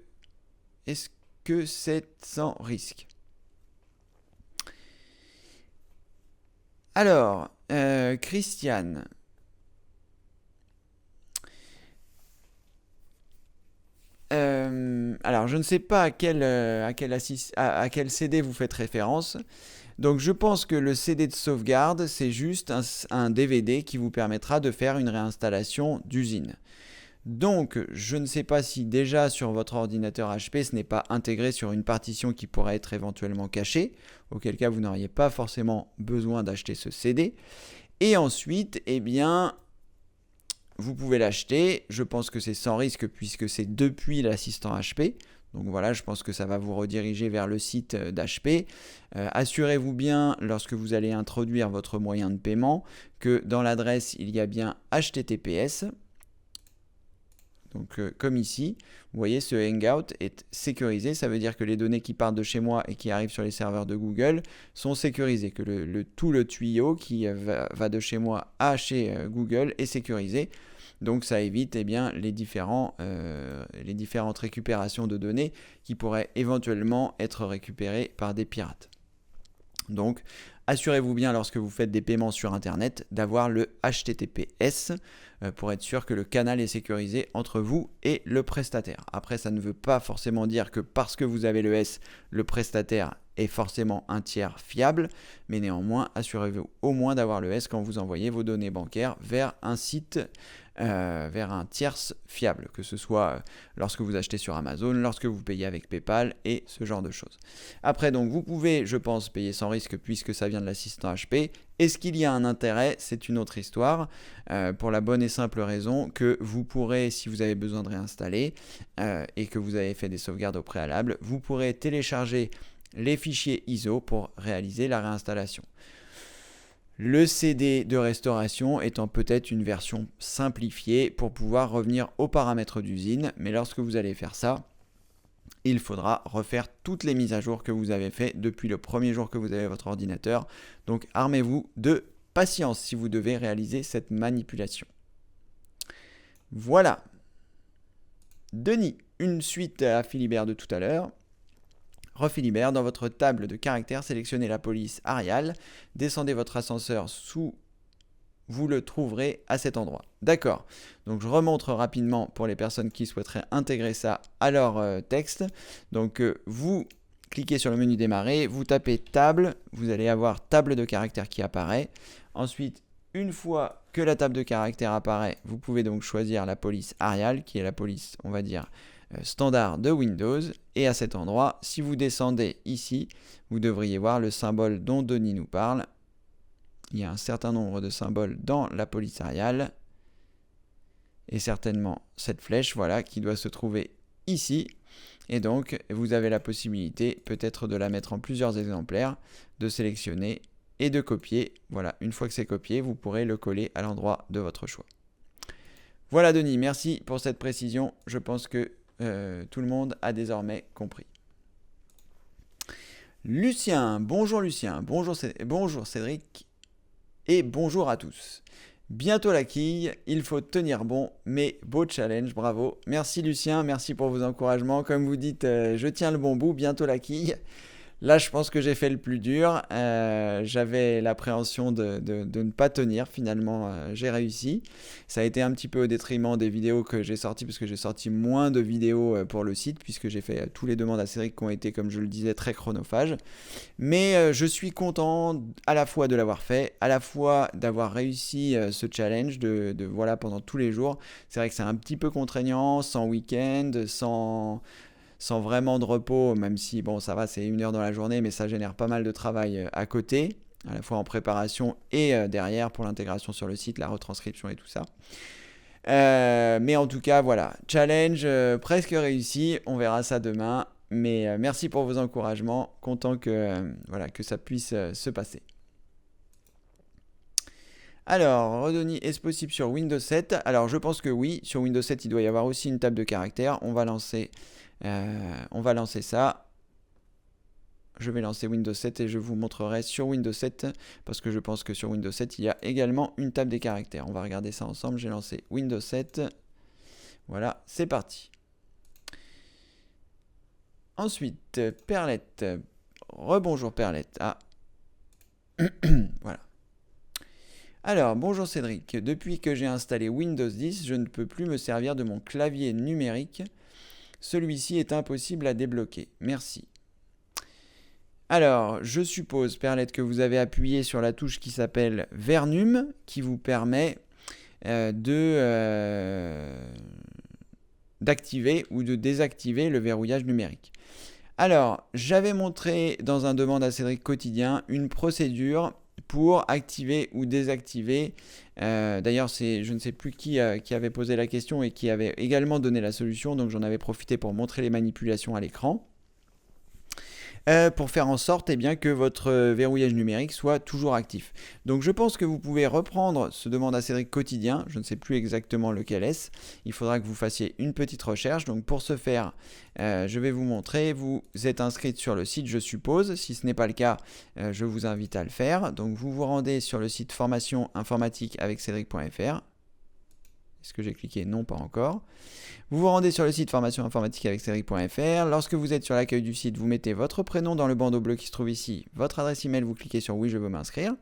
[SPEAKER 1] c'est sans risque? Alors, Christiane. Alors, je ne sais pas à quel CD vous faites référence. Donc, je pense que le CD de sauvegarde, c'est juste un DVD qui vous permettra de faire une réinstallation d'usine. Donc, je ne sais pas si déjà sur votre ordinateur HP, ce n'est pas intégré sur une partition qui pourrait être éventuellement cachée, auquel cas vous n'auriez pas forcément besoin d'acheter ce CD. Et ensuite, vous pouvez l'acheter. Je pense que c'est sans risque puisque c'est depuis l'assistant HP. Donc voilà, je pense que ça va vous rediriger vers le site d'HP. Assurez-vous bien, lorsque vous allez introduire votre moyen de paiement, que dans l'adresse, il y a bien HTTPS. Donc comme ici, vous voyez, ce Hangout est sécurisé. Ça veut dire que les données qui partent de chez moi et qui arrivent sur les serveurs de Google sont sécurisées, que tout le tuyau qui va de chez moi à chez Google est sécurisé. Donc ça évite les différentes récupérations de données qui pourraient éventuellement être récupérées par des pirates. Donc assurez-vous bien lorsque vous faites des paiements sur Internet d'avoir le HTTPS pour être sûr que le canal est sécurisé entre vous et le prestataire. Après, ça ne veut pas forcément dire que parce que vous avez le S, le prestataire est forcément un tiers fiable, mais néanmoins, assurez-vous au moins d'avoir le S quand vous envoyez vos données bancaires vers un site, vers un tierce fiable, que ce soit lorsque vous achetez sur Amazon, lorsque vous payez avec PayPal et ce genre de choses. Après, donc, vous pouvez, je pense, payer sans risque puisque ça vient de l'assistant HP. Est-ce qu'il y a un intérêt? C'est une autre histoire, pour la bonne et simple raison que vous pourrez, si vous avez besoin de réinstaller et que vous avez fait des sauvegardes au préalable, vous pourrez télécharger les fichiers ISO pour réaliser la réinstallation. Le CD de restauration étant peut-être une version simplifiée pour pouvoir revenir aux paramètres d'usine, mais lorsque vous allez faire ça, il faudra refaire toutes les mises à jour que vous avez fait depuis le premier jour que vous avez votre ordinateur. Donc armez-vous de patience si vous devez réaliser cette manipulation. Voilà. Denis, une suite à Philibert de tout à l'heure. Refilibert, dans votre table de caractères, sélectionnez la police Arial, descendez votre ascenseur vous le trouverez à cet endroit. D'accord, donc je remontre rapidement pour les personnes qui souhaiteraient intégrer ça à leur texte. Donc vous cliquez sur le menu démarrer, vous tapez table, vous allez avoir table de caractères qui apparaît. Ensuite, une fois que la table de caractères apparaît, vous pouvez donc choisir la police Arial, qui est la police, on va dire, standard de Windows. Et à cet endroit, si vous descendez ici, vous devriez voir le symbole dont Denis nous parle. Il y a un certain nombre de symboles dans la police Arial. Et certainement cette flèche, voilà, qui doit se trouver ici. Et donc, vous avez la possibilité peut-être de la mettre en plusieurs exemplaires, de sélectionner et de copier. Voilà, une fois que c'est copié, vous pourrez le coller à l'endroit de votre choix. Voilà Denis, merci pour cette précision. Je pense que tout le monde a désormais compris. Lucien, bonjour Cédric et bonjour à tous. Bientôt la quille, il faut tenir bon, mais beau challenge, bravo. Merci Lucien, merci pour vos encouragements. Comme vous dites, je tiens le bon bout, bientôt la quille. Là, je pense que j'ai fait le plus dur. J'avais l'appréhension de ne pas tenir. Finalement, j'ai réussi. Ça a été un petit peu au détriment des vidéos que j'ai sorties, parce que j'ai sorti moins de vidéos pour le site, puisque j'ai fait tous les demandes à Cédric qui ont été, comme je le disais, très chronophages. Mais je suis content à la fois de l'avoir fait, à la fois d'avoir réussi ce challenge, voilà, pendant tous les jours. C'est vrai que c'est un petit peu contraignant, sans week-end, sans vraiment de repos, même si bon ça va, c'est 1 heure dans la journée, mais ça génère pas mal de travail à côté, à la fois en préparation et derrière pour l'intégration sur le site, la retranscription et tout ça. Mais en tout cas, voilà, challenge presque réussi, on verra ça demain, mais merci pour vos encouragements, content que ça puisse se passer. Alors, Redoni, est-ce possible sur Windows 7? Alors, je pense que oui, sur Windows 7, il doit y avoir aussi une table de caractères, on va lancer ça. Je vais lancer Windows 7 et je vous montrerai sur Windows 7 parce que je pense que sur Windows 7 il y a également une table des caractères. On va regarder ça ensemble. J'ai lancé Windows 7. Voilà, c'est parti. Ensuite, Perlette. Rebonjour Perlette. Ah. Voilà. Alors, bonjour Cédric. Depuis que j'ai installé Windows 10, je ne peux plus me servir de mon clavier numérique. Celui-ci est impossible à débloquer. Merci. Alors, je suppose, Perlette, que vous avez appuyé sur la touche qui s'appelle Vernum, qui vous permet d'activer ou de désactiver le verrouillage numérique. Alors, j'avais montré dans un demande à Cédric quotidien une procédure pour activer ou désactiver. D'ailleurs, je ne sais plus qui avait posé la question et qui avait également donné la solution, donc j'en avais profité pour montrer les manipulations à l'écran. Pour faire en sorte que votre verrouillage numérique soit toujours actif. Donc je pense que vous pouvez reprendre ce demande à Cédric quotidien, je ne sais plus exactement lequel est-ce, il faudra que vous fassiez une petite recherche. Donc pour ce faire, je vais vous montrer, vous êtes inscrite sur le site je suppose, si ce n'est pas le cas, je vous invite à le faire. Donc vous vous rendez sur le site formation informatique avec cédric.fr. Est-ce que j'ai cliqué? Non, pas encore. Vous vous rendez sur le site formation informatique avec cédric.fr. Lorsque vous êtes sur l'accueil du site, vous mettez votre prénom dans le bandeau bleu qui se trouve ici, votre adresse email, vous cliquez sur oui, je veux m'inscrire.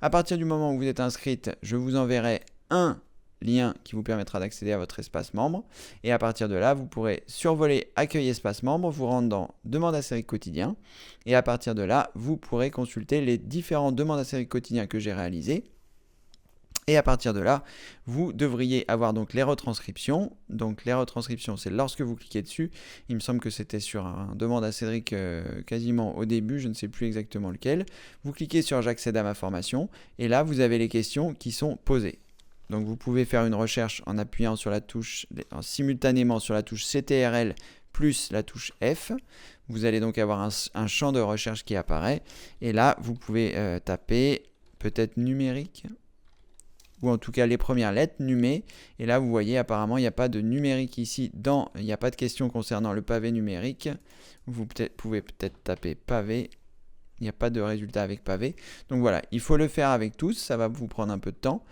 [SPEAKER 1] À partir du moment où vous êtes inscrite, je vous enverrai un lien qui vous permettra d'accéder à votre espace membre. Et à partir de là, vous pourrez survoler accueil espace membre, vous rendre dans demande à Cédric quotidien. Et à partir de là, vous pourrez consulter les différentes demandes à Cédric quotidien que j'ai réalisées. Et à partir de là, vous devriez avoir donc les retranscriptions. Donc les retranscriptions, c'est lorsque vous cliquez dessus. Il me semble que c'était sur un demande à Cédric quasiment au début, je ne sais plus exactement lequel. Vous cliquez sur j'accède à ma formation et là vous avez les questions qui sont posées. Donc vous pouvez faire une recherche en appuyant sur la touche, simultanément sur la touche CTRL plus la touche F. Vous allez donc avoir un champ de recherche qui apparaît. Et là, vous pouvez taper peut-être numérique, ou en tout cas les premières lettres, numé. Et là, vous voyez, apparemment, il n'y a pas de numérique ici. Il n'y a pas de question concernant le pavé numérique. Vous pouvez peut-être taper pavé. Il n'y a pas de résultat avec pavé. Donc voilà, il faut le faire avec tous. Ça va vous prendre un peu de temps.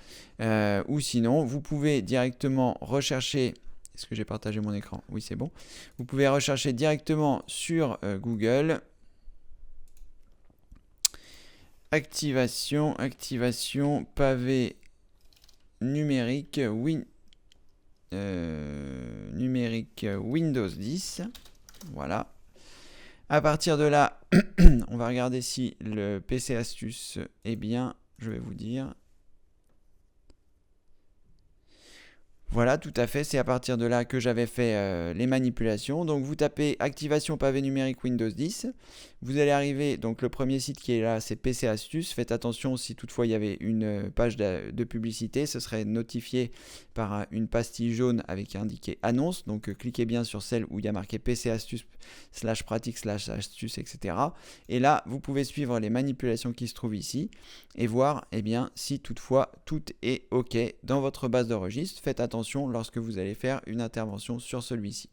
[SPEAKER 1] Ou sinon, vous pouvez directement rechercher... Est-ce que j'ai partagé mon écran? Oui, c'est bon. Vous pouvez rechercher directement sur Google. Activation, pavé numérique, numérique Windows 10. Voilà. À partir de là, on va regarder si le PC astuce est bien. Je vais vous dire. Voilà, tout à fait, c'est à partir de là que j'avais fait les manipulations. Donc vous tapez activation pavé numérique Windows 10. Vous allez arriver, donc le premier site qui est là, c'est PC Astuces. Faites attention, si toutefois il y avait une page de publicité, ce serait notifié par une pastille jaune avec indiqué annonce. Donc cliquez bien sur celle où il y a marqué PC Astuces /pratique /astuce, etc. Et là, vous pouvez suivre les manipulations qui se trouvent ici et voir si toutefois tout est OK dans votre base de registre. Faites attention lorsque vous allez faire une intervention sur celui-ci.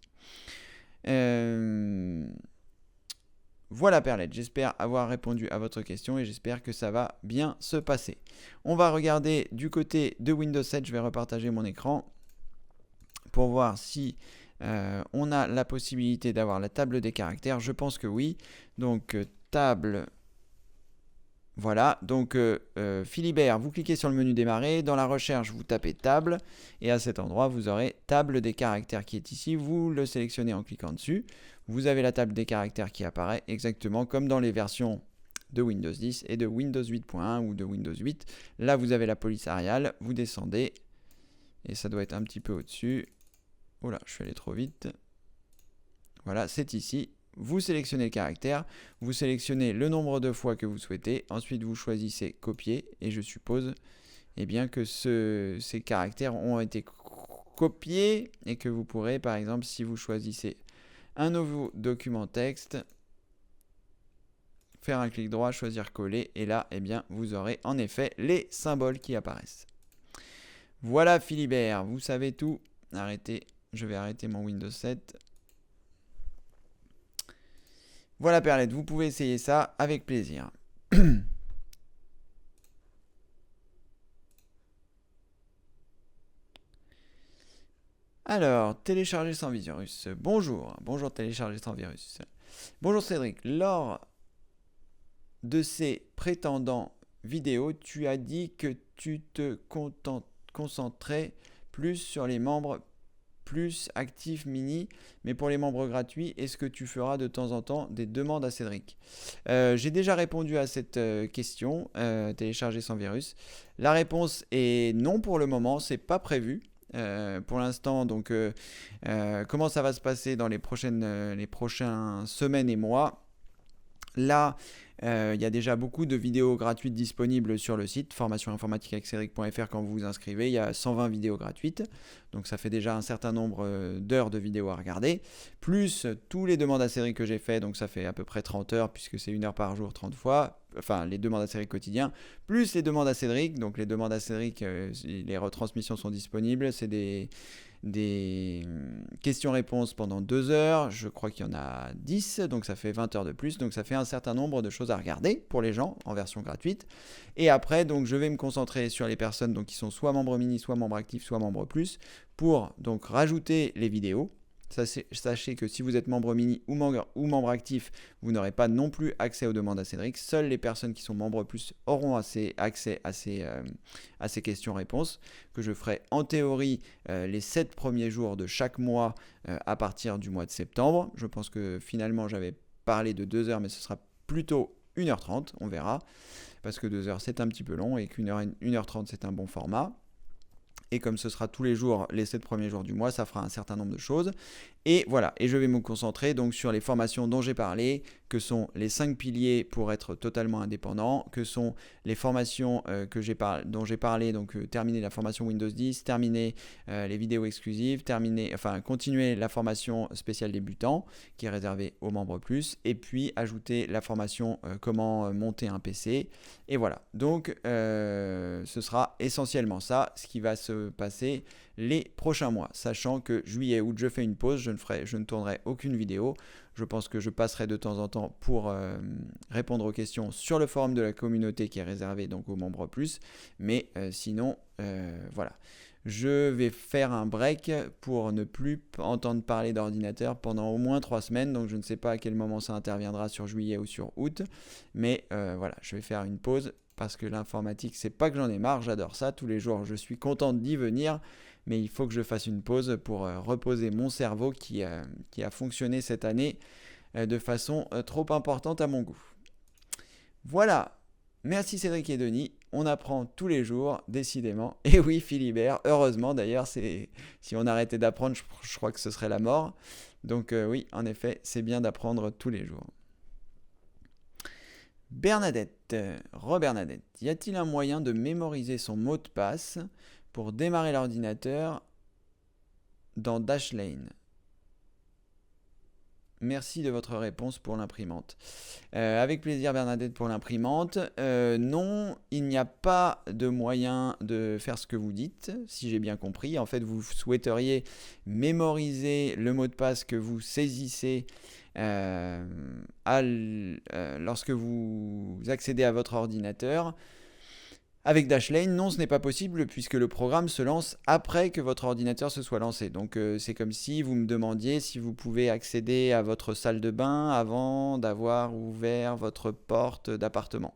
[SPEAKER 1] Voilà Perlette, j'espère avoir répondu à votre question et j'espère que ça va bien se passer. On va regarder du côté de Windows 7, je vais repartager mon écran pour voir si on a la possibilité d'avoir la table des caractères. Je pense que oui. Donc table... Voilà, donc Philibert, vous cliquez sur le menu démarrer, dans la recherche vous tapez table et à cet endroit vous aurez table des caractères qui est ici, vous le sélectionnez en cliquant dessus, vous avez la table des caractères qui apparaît exactement comme dans les versions de Windows 10 et de Windows 8.1 ou de Windows 8. Là vous avez la police Arial, vous descendez et ça doit être un petit peu au-dessus. Oh là, je suis allé trop vite. Voilà, c'est ici. Vous sélectionnez le caractère, vous sélectionnez le nombre de fois que vous souhaitez, ensuite vous choisissez copier et je suppose que ces caractères ont été copiés et que vous pourrez par exemple si vous choisissez un nouveau document texte, faire un clic droit, choisir coller et là vous aurez en effet les symboles qui apparaissent. Voilà Philibert, vous savez tout. Arrêtez, je vais arrêter mon Windows 7. Voilà Perlette, vous pouvez essayer ça avec plaisir. Alors, télécharger sans virus. Bonjour télécharger sans virus. Bonjour Cédric, lors de ces prétendants vidéos, tu as dit que tu te concentrais plus sur les membres plus actif mini, mais pour les membres gratuits, est-ce que tu feras de temps en temps des demandes à Cédric? J'ai déjà répondu à cette question, télécharger sans virus. La réponse est non pour le moment, c'est pas prévu. Pour l'instant, donc comment ça va se passer dans les prochaines semaines et mois? Là, il y a déjà beaucoup de vidéos gratuites disponibles sur le site formationinformatique.fr. Quand vous vous inscrivez, il y a 120 vidéos gratuites. Donc ça fait déjà un certain nombre d'heures de vidéos à regarder. Plus tous les demandes à Cédric que j'ai fait, donc ça fait à peu près 30 heures puisque c'est 1 heure par jour, 30 fois. Enfin, les demandes à Cédric quotidiens, plus les demandes à Cédric. Donc les demandes à Cédric, les retransmissions sont disponibles. C'est des questions-réponses pendant 2 heures, je crois qu'il y en a 10, donc ça fait 20 heures de plus, donc ça fait un certain nombre de choses à regarder pour les gens en version gratuite. Et après, donc je vais me concentrer sur les personnes donc, qui sont soit membres mini, soit membres actifs, soit membres plus, pour donc rajouter les vidéos. Sachez que si vous êtes membre mini ou membre actif, vous n'aurez pas non plus accès aux demandes à Cédric. Seules les personnes qui sont membres plus auront accès à ces questions-réponses que je ferai en théorie les 7 premiers jours de chaque mois à partir du mois de septembre. Je pense que finalement j'avais parlé de 2 heures, mais ce sera plutôt 1h30, on verra. Parce que 2 heures c'est un petit peu long et qu'1h30 c'est un bon format. Et comme ce sera tous les jours, les 7 premiers jours du mois, ça fera un certain nombre de choses. Et voilà, et je vais me concentrer donc sur les formations dont j'ai parlé, que sont les 5 piliers pour être totalement indépendant, que sont les formations dont j'ai parlé, donc terminer la formation Windows 10, terminer les vidéos exclusives, continuer la formation spéciale débutant, qui est réservée aux membres plus, et puis ajouter la formation comment monter un PC. Et voilà, donc ce sera essentiellement ça, ce qui va se passer les prochains mois, sachant que juillet, août, je fais une pause, je ne tournerai aucune vidéo. Je pense que je passerai de temps en temps pour répondre aux questions sur le forum de la communauté qui est réservé donc aux membres plus, mais sinon, voilà. Je vais faire un break pour ne plus entendre parler d'ordinateur pendant au moins 3 semaines, donc je ne sais pas à quel moment ça interviendra sur juillet ou sur août, mais voilà, je vais faire une pause parce que l'informatique, c'est pas que j'en ai marre, j'adore ça, tous les jours je suis content d'y venir, mais il faut que je fasse une pause pour reposer mon cerveau qui a fonctionné cette année de façon trop importante à mon goût. Voilà, merci Cédric et Denis, on apprend tous les jours, décidément. Et oui, Philibert, heureusement d'ailleurs, si on arrêtait d'apprendre, je crois que ce serait la mort. Donc oui, en effet, c'est bien d'apprendre tous les jours. Bernadette, Bernadette, y a-t-il un moyen de mémoriser son mot de passe pour démarrer l'ordinateur dans Dashlane? Merci de votre réponse pour l'imprimante. Avec plaisir Bernadette pour l'imprimante. Non, il n'y a pas de moyen de faire ce que vous dites, si j'ai bien compris. En fait, vous souhaiteriez mémoriser le mot de passe que vous saisissez lorsque vous accédez à votre ordinateur. Avec Dashlane, non, ce n'est pas possible puisque le programme se lance après que votre ordinateur se soit lancé. Donc c'est comme si vous me demandiez si vous pouvez accéder à votre salle de bain avant d'avoir ouvert votre porte d'appartement.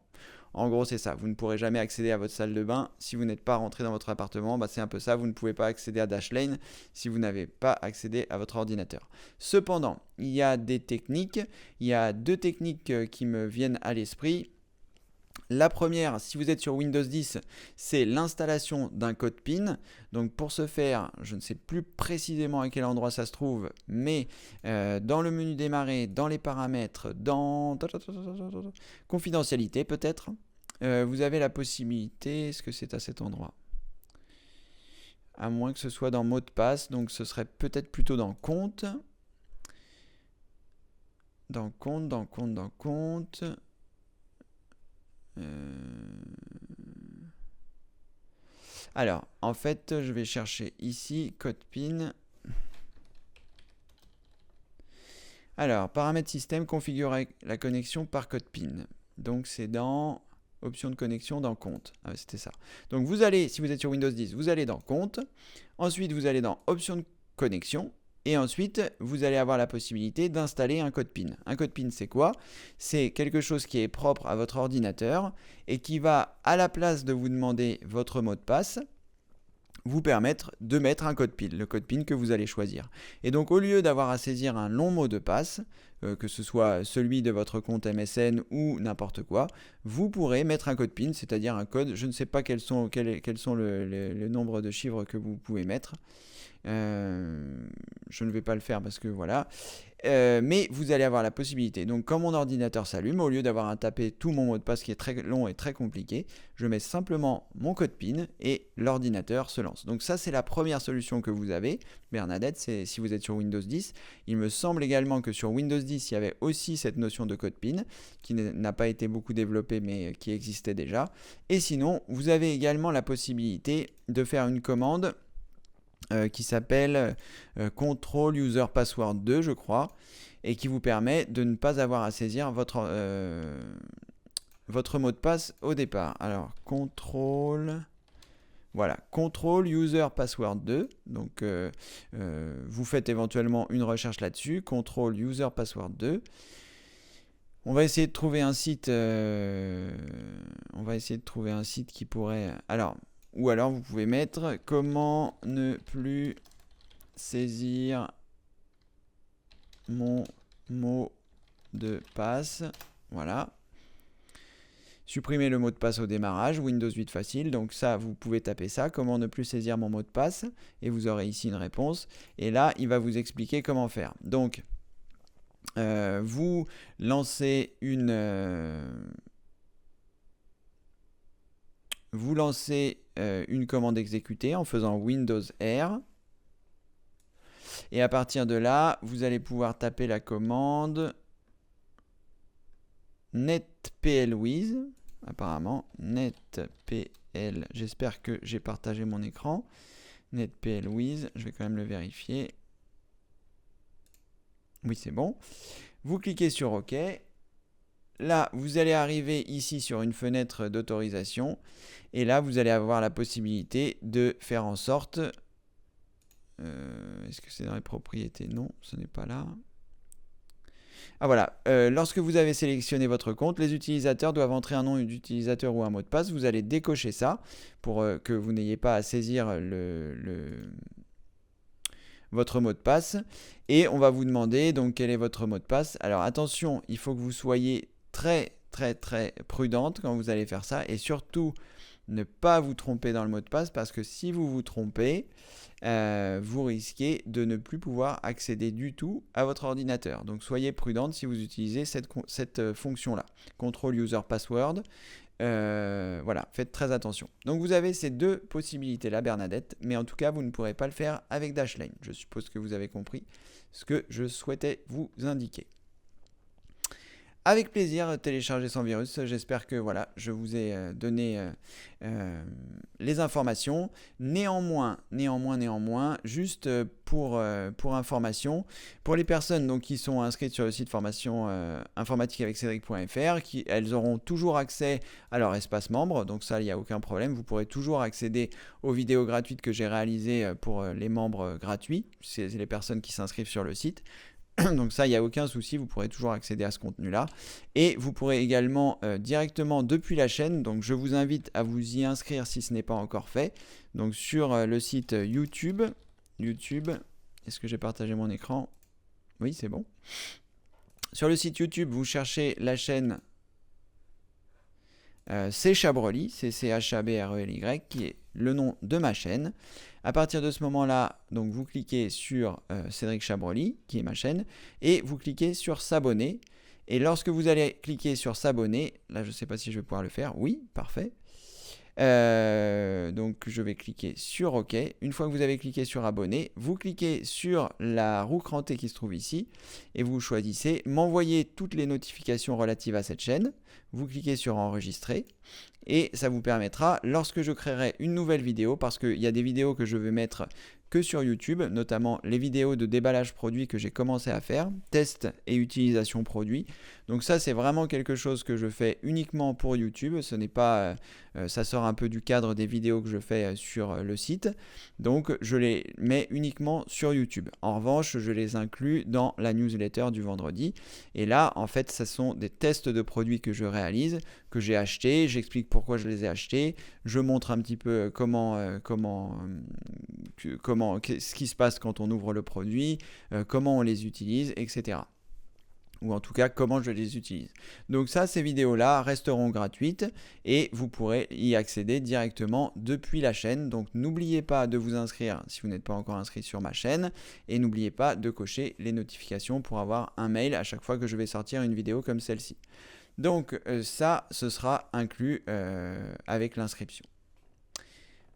[SPEAKER 1] En gros, c'est ça. Vous ne pourrez jamais accéder à votre salle de bain si vous n'êtes pas rentré dans votre appartement. C'est un peu ça. Vous ne pouvez pas accéder à Dashlane si vous n'avez pas accédé à votre ordinateur. Cependant, il y a des techniques. Il y a 2 techniques qui me viennent à l'esprit. La première, si vous êtes sur Windows 10, c'est l'installation d'un code PIN. Donc pour ce faire, je ne sais plus précisément à quel endroit ça se trouve, mais dans le menu démarrer, dans les paramètres, dans confidentialité peut-être, vous avez la possibilité, est-ce que c'est à cet endroit? À moins que ce soit dans mot de passe, donc ce serait peut-être plutôt dans compte. Dans compte. Alors, en fait, je vais chercher ici code PIN. Alors, paramètres système, configurer la connexion par code PIN. Donc, c'est dans option de connexion dans compte. Ah, c'était ça. Donc, vous allez, si vous êtes sur Windows 10, vous allez dans compte. Ensuite, vous allez dans option de connexion. Et ensuite, vous allez avoir la possibilité d'installer un code PIN. Un code PIN, c'est quoi? C'est quelque chose qui est propre à votre ordinateur et qui va, à la place de vous demander votre mot de passe, vous permettre de mettre un code PIN, le code PIN que vous allez choisir. Et donc, au lieu d'avoir à saisir un long mot de passe, que ce soit celui de votre compte MSN ou n'importe quoi, vous pourrez mettre un code PIN, c'est-à-dire un code, je ne sais pas quels sont le nombre de chiffres que vous pouvez mettre. Je ne vais pas le faire parce que voilà. Mais vous allez avoir la possibilité. Donc quand mon ordinateur s'allume, au lieu d'avoir à taper tout mon mot de passe qui est très long et très compliqué, je mets simplement mon code PIN et l'ordinateur se lance. Donc ça, c'est la première solution que vous avez, Bernadette, c'est si vous êtes sur Windows 10. Il me semble également que sur Windows 10, il y avait aussi cette notion de code PIN qui n'a pas été beaucoup développée mais qui existait déjà. Et sinon, vous avez également la possibilité de faire une commande qui s'appelle Control User Password 2, je crois, et qui vous permet de ne pas avoir à saisir votre mot de passe au départ. Alors, Control User Password 2. Donc, vous faites éventuellement une recherche là-dessus. Control User Password 2. On va essayer de trouver un site. Qui pourrait. Ou alors vous pouvez mettre comment ne plus saisir mon mot de passe. Voilà. Supprimer le mot de passe au démarrage, Windows 8 facile. Donc ça, vous pouvez taper ça, comment ne plus saisir mon mot de passe. Et vous aurez ici une réponse. Et là, il va vous expliquer comment faire. Donc, vous lancez une commande exécutée en faisant Windows R. Et à partir de là, vous allez pouvoir taper la commande netplwiz. Apparemment, netpl. J'espère que j'ai partagé mon écran. Netplwiz, je vais quand même le vérifier. Oui, c'est bon. Vous cliquez sur OK. Là, vous allez arriver ici sur une fenêtre d'autorisation. Et là, vous allez avoir la possibilité de faire en sorte... Est-ce que c'est dans les propriétés? Non, ce n'est pas là. Ah voilà, lorsque vous avez sélectionné votre compte, les utilisateurs doivent entrer un nom d'utilisateur ou un mot de passe. Vous allez décocher ça pour que vous n'ayez pas à saisir votre mot de passe. Et on va vous demander donc quel est votre mot de passe. Alors attention, il faut que vous soyez très prudente quand vous allez faire ça. Et surtout, ne pas vous tromper dans le mot de passe parce que si vous vous trompez, vous risquez de ne plus pouvoir accéder du tout à votre ordinateur. Donc soyez prudente si vous utilisez cette fonction-là. Control User Password. Voilà, faites très attention. Donc vous avez ces deux possibilités-là, Bernadette, mais en tout cas, vous ne pourrez pas le faire avec Dashlane. Je suppose que vous avez compris ce que je souhaitais vous indiquer. Avec plaisir, télécharger sans virus. J'espère que voilà, je vous ai donné les informations. Néanmoins, juste pour information, pour les personnes donc, qui sont inscrites sur le site formation informatique avec Cédric.fr, elles auront toujours accès à leur espace membre. Donc ça, il n'y a aucun problème. Vous pourrez toujours accéder aux vidéos gratuites que j'ai réalisées pour les membres gratuits. C'est les personnes qui s'inscrivent sur le site. Donc ça, il n'y a aucun souci, vous pourrez toujours accéder à ce contenu-là. Et vous pourrez également directement depuis la chaîne, donc je vous invite à vous y inscrire si ce n'est pas encore fait. Donc sur le site YouTube, est-ce que j'ai partagé mon écran? Oui, c'est bon. Sur le site YouTube, vous cherchez la chaîne C'est Chabrely, c'est C-H-A-B-R-E-L-Y, qui est le nom de ma chaîne. À partir de ce moment-là, donc vous cliquez sur Cédric Chabrely, qui est ma chaîne, et vous cliquez sur s'abonner. Et lorsque vous allez cliquer sur s'abonner, là je ne sais pas si je vais pouvoir le faire, oui, parfait. Donc je vais cliquer sur OK. Une fois que vous avez cliqué sur abonner, vous cliquez sur la roue crantée qui se trouve ici et vous choisissez m'envoyer toutes les notifications relatives à cette chaîne. Vous cliquez sur enregistrer et ça vous permettra, lorsque je créerai une nouvelle vidéo, parce qu'il y a des vidéos que je vais mettre que sur YouTube, notamment les vidéos de déballage produit que j'ai commencé à faire, test et utilisation produit. Donc ça, c'est vraiment quelque chose que je fais uniquement pour YouTube. Ce n'est pas, ça sort un peu du cadre des vidéos que je fais sur le site. Donc je les mets uniquement sur YouTube. En revanche, je les inclus dans la newsletter du vendredi. Et là, en fait, ce sont des tests de produits que je réalise, que j'ai achetés. J'explique pourquoi je les ai achetés. Je montre un petit peu ce qui se passe quand on ouvre le produit, comment on les utilise, etc. ou en tout cas comment je les utilise. Donc ça, ces vidéos-là resteront gratuites et vous pourrez y accéder directement depuis la chaîne. Donc n'oubliez pas de vous inscrire si vous n'êtes pas encore inscrit sur ma chaîne et n'oubliez pas de cocher les notifications pour avoir un mail à chaque fois que je vais sortir une vidéo comme celle-ci. Donc ça, ce sera inclus avec l'inscription.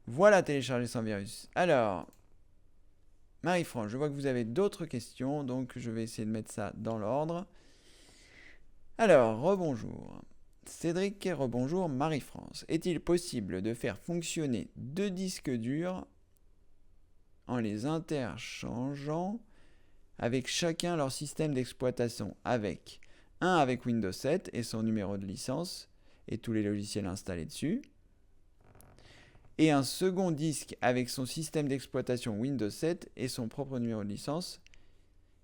[SPEAKER 1] Voilà, télécharger sans virus. Alors, Marie-France, je vois que vous avez d'autres questions, donc je vais essayer de mettre ça dans l'ordre. Alors, rebonjour. Cédric, rebonjour. Marie-France, est-il possible de faire fonctionner deux disques durs en les interchangeant avec chacun leur système d'exploitation, avec un avec Windows 7 et son numéro de licence et tous les logiciels installés dessus, et un second disque avec son système d'exploitation Windows 7 et son propre numéro de licence,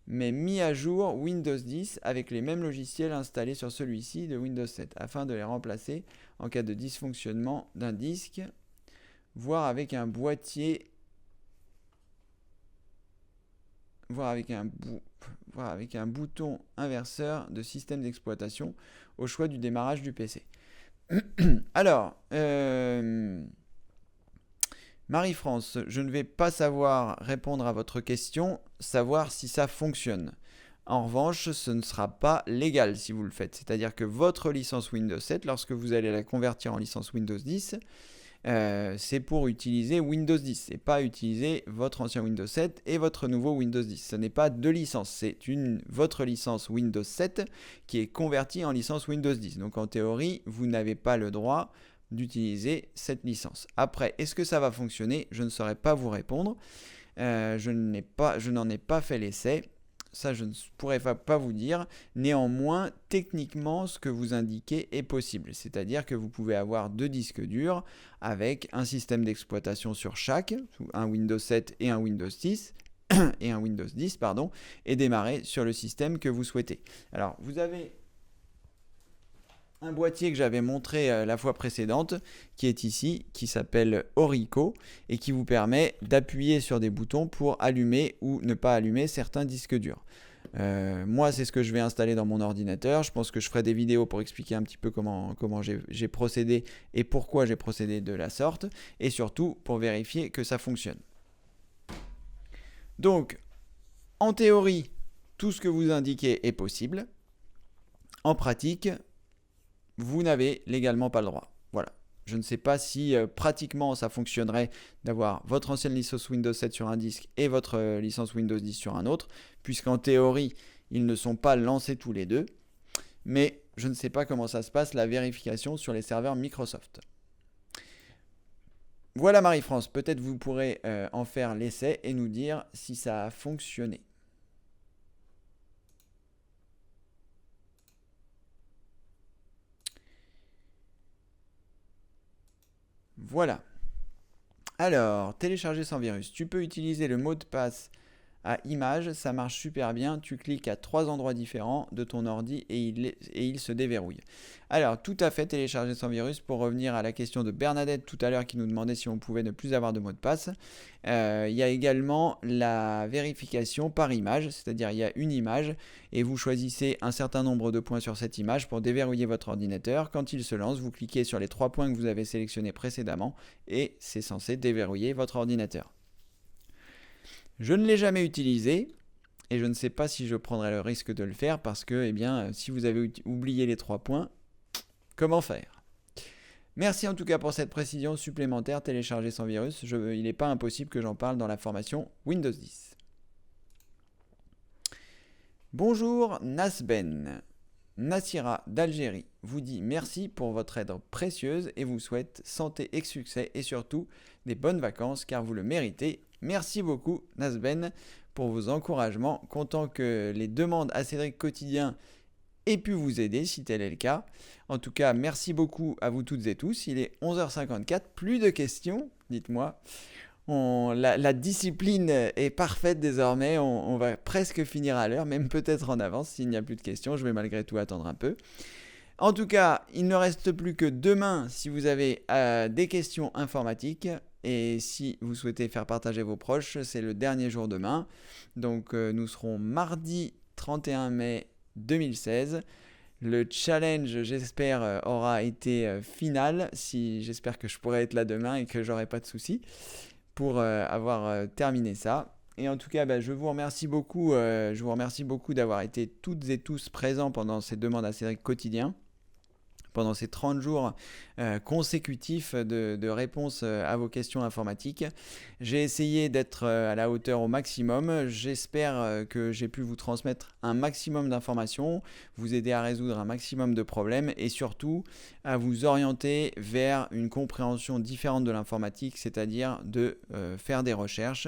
[SPEAKER 1] mais mis à jour Windows 10 avec les mêmes logiciels installés sur celui-ci de Windows 7, afin de les remplacer en cas de dysfonctionnement d'un disque, voire avec un boîtier, voire avec un bouton inverseur de système d'exploitation au choix du démarrage du PC. Alors, Marie-France, je ne vais pas savoir répondre à votre question, savoir si ça fonctionne. En revanche, ce ne sera pas légal si vous le faites. C'est-à-dire que votre licence Windows 7, lorsque vous allez la convertir en licence Windows 10, c'est pour utiliser Windows 10 et pas utiliser votre ancien Windows 7 et votre nouveau Windows 10. Ce n'est pas deux licences, c'est votre licence Windows 7 qui est convertie en licence Windows 10. Donc en théorie, vous n'avez pas le droit d'utiliser cette licence. Après, est-ce que ça va fonctionner? Je ne saurais pas vous répondre. Je n'en ai pas fait l'essai. Ça, je ne pourrais pas vous dire. Néanmoins, techniquement, ce que vous indiquez est possible. C'est-à-dire que vous pouvez avoir deux disques durs avec un système d'exploitation sur chaque, un Windows 7 et un Windows 10, et démarrer sur le système que vous souhaitez. Alors, vous avez un boîtier que j'avais montré la fois précédente, qui est ici, qui s'appelle Orico, et qui vous permet d'appuyer sur des boutons pour allumer ou ne pas allumer certains disques durs. Moi, c'est ce que je vais installer dans mon ordinateur. Je pense que je ferai des vidéos pour expliquer un petit peu comment j'ai procédé et pourquoi j'ai procédé de la sorte, et surtout pour vérifier que ça fonctionne. Donc, en théorie, tout ce que vous indiquez est possible. En pratique, vous n'avez légalement pas le droit. Voilà. Je ne sais pas si pratiquement ça fonctionnerait d'avoir votre ancienne licence Windows 7 sur un disque et votre licence Windows 10 sur un autre, puisqu'en théorie, ils ne sont pas lancés tous les deux. Mais je ne sais pas comment ça se passe, la vérification sur les serveurs Microsoft. Voilà Marie-France, peut-être vous pourrez en faire l'essai et nous dire si ça a fonctionné. Voilà. Alors, télécharger sans virus. Tu peux utiliser le mot de passe à image, ça marche super bien. Tu cliques à 3 endroits différents de ton ordi et il se déverrouille. Alors, tout à fait, télécharger sans virus. Pour revenir à la question de Bernadette tout à l'heure qui nous demandait si on pouvait ne plus avoir de mot de passe. Il y a également la vérification par image, c'est-à-dire il y a une image et vous choisissez un certain nombre de points sur cette image pour déverrouiller votre ordinateur. Quand il se lance, vous cliquez sur les 3 points que vous avez sélectionnés précédemment et c'est censé déverrouiller votre ordinateur. Je ne l'ai jamais utilisé et je ne sais pas si je prendrai le risque de le faire parce que, eh bien, si vous avez oublié les 3 points, comment faire? Merci en tout cas pour cette précision supplémentaire téléchargée sans virus. Il n'est pas impossible que j'en parle dans la formation Windows 10. Bonjour Nasben. Nassira d'Algérie vous dit merci pour votre aide précieuse et vous souhaite santé et succès et surtout des bonnes vacances car vous le méritez. Merci beaucoup Nasben pour vos encouragements. Content que les demandes à Cédric Quotidien aient pu vous aider si tel est le cas. En tout cas, merci beaucoup à vous toutes et tous. Il est 11h54, plus de questions, dites-moi. La discipline est parfaite désormais, on va presque finir à l'heure, même peut-être en avance. S'il n'y a plus de questions, je vais malgré tout attendre un peu. En tout cas, il ne reste plus que demain si vous avez des questions informatiques. Et si vous souhaitez faire partager vos proches, c'est le dernier jour demain. Donc nous serons mardi 31 mai 2016. Le challenge, j'espère, aura été final. J'espère que je pourrai être là demain et que j'aurai pas de soucis pour avoir terminé ça. Et en tout cas, je vous remercie beaucoup. Je vous remercie beaucoup d'avoir été toutes et tous présents pendant ces demandes à Cédric quotidien, pendant ces 30 jours consécutifs de réponses à vos questions informatiques. J'ai essayé d'être à la hauteur au maximum. J'espère que j'ai pu vous transmettre un maximum d'informations, vous aider à résoudre un maximum de problèmes et surtout à vous orienter vers une compréhension différente de l'informatique, c'est-à-dire de faire des recherches.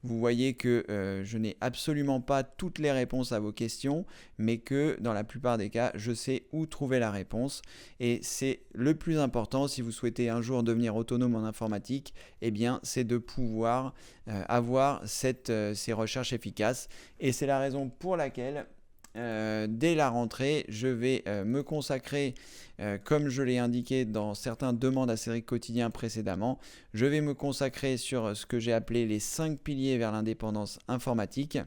[SPEAKER 1] Vous voyez que je n'ai absolument pas toutes les réponses à vos questions, mais que dans la plupart des cas, je sais où trouver la réponse. Et c'est le plus important si vous souhaitez un jour devenir autonome en informatique, eh bien, c'est de pouvoir avoir ces recherches efficaces. Et c'est la raison pour laquelle dès la rentrée, je vais me consacrer, comme je l'ai indiqué dans certains demandes à Cédric quotidien précédemment, je vais me consacrer sur ce que j'ai appelé les 5 piliers vers l'indépendance informatique.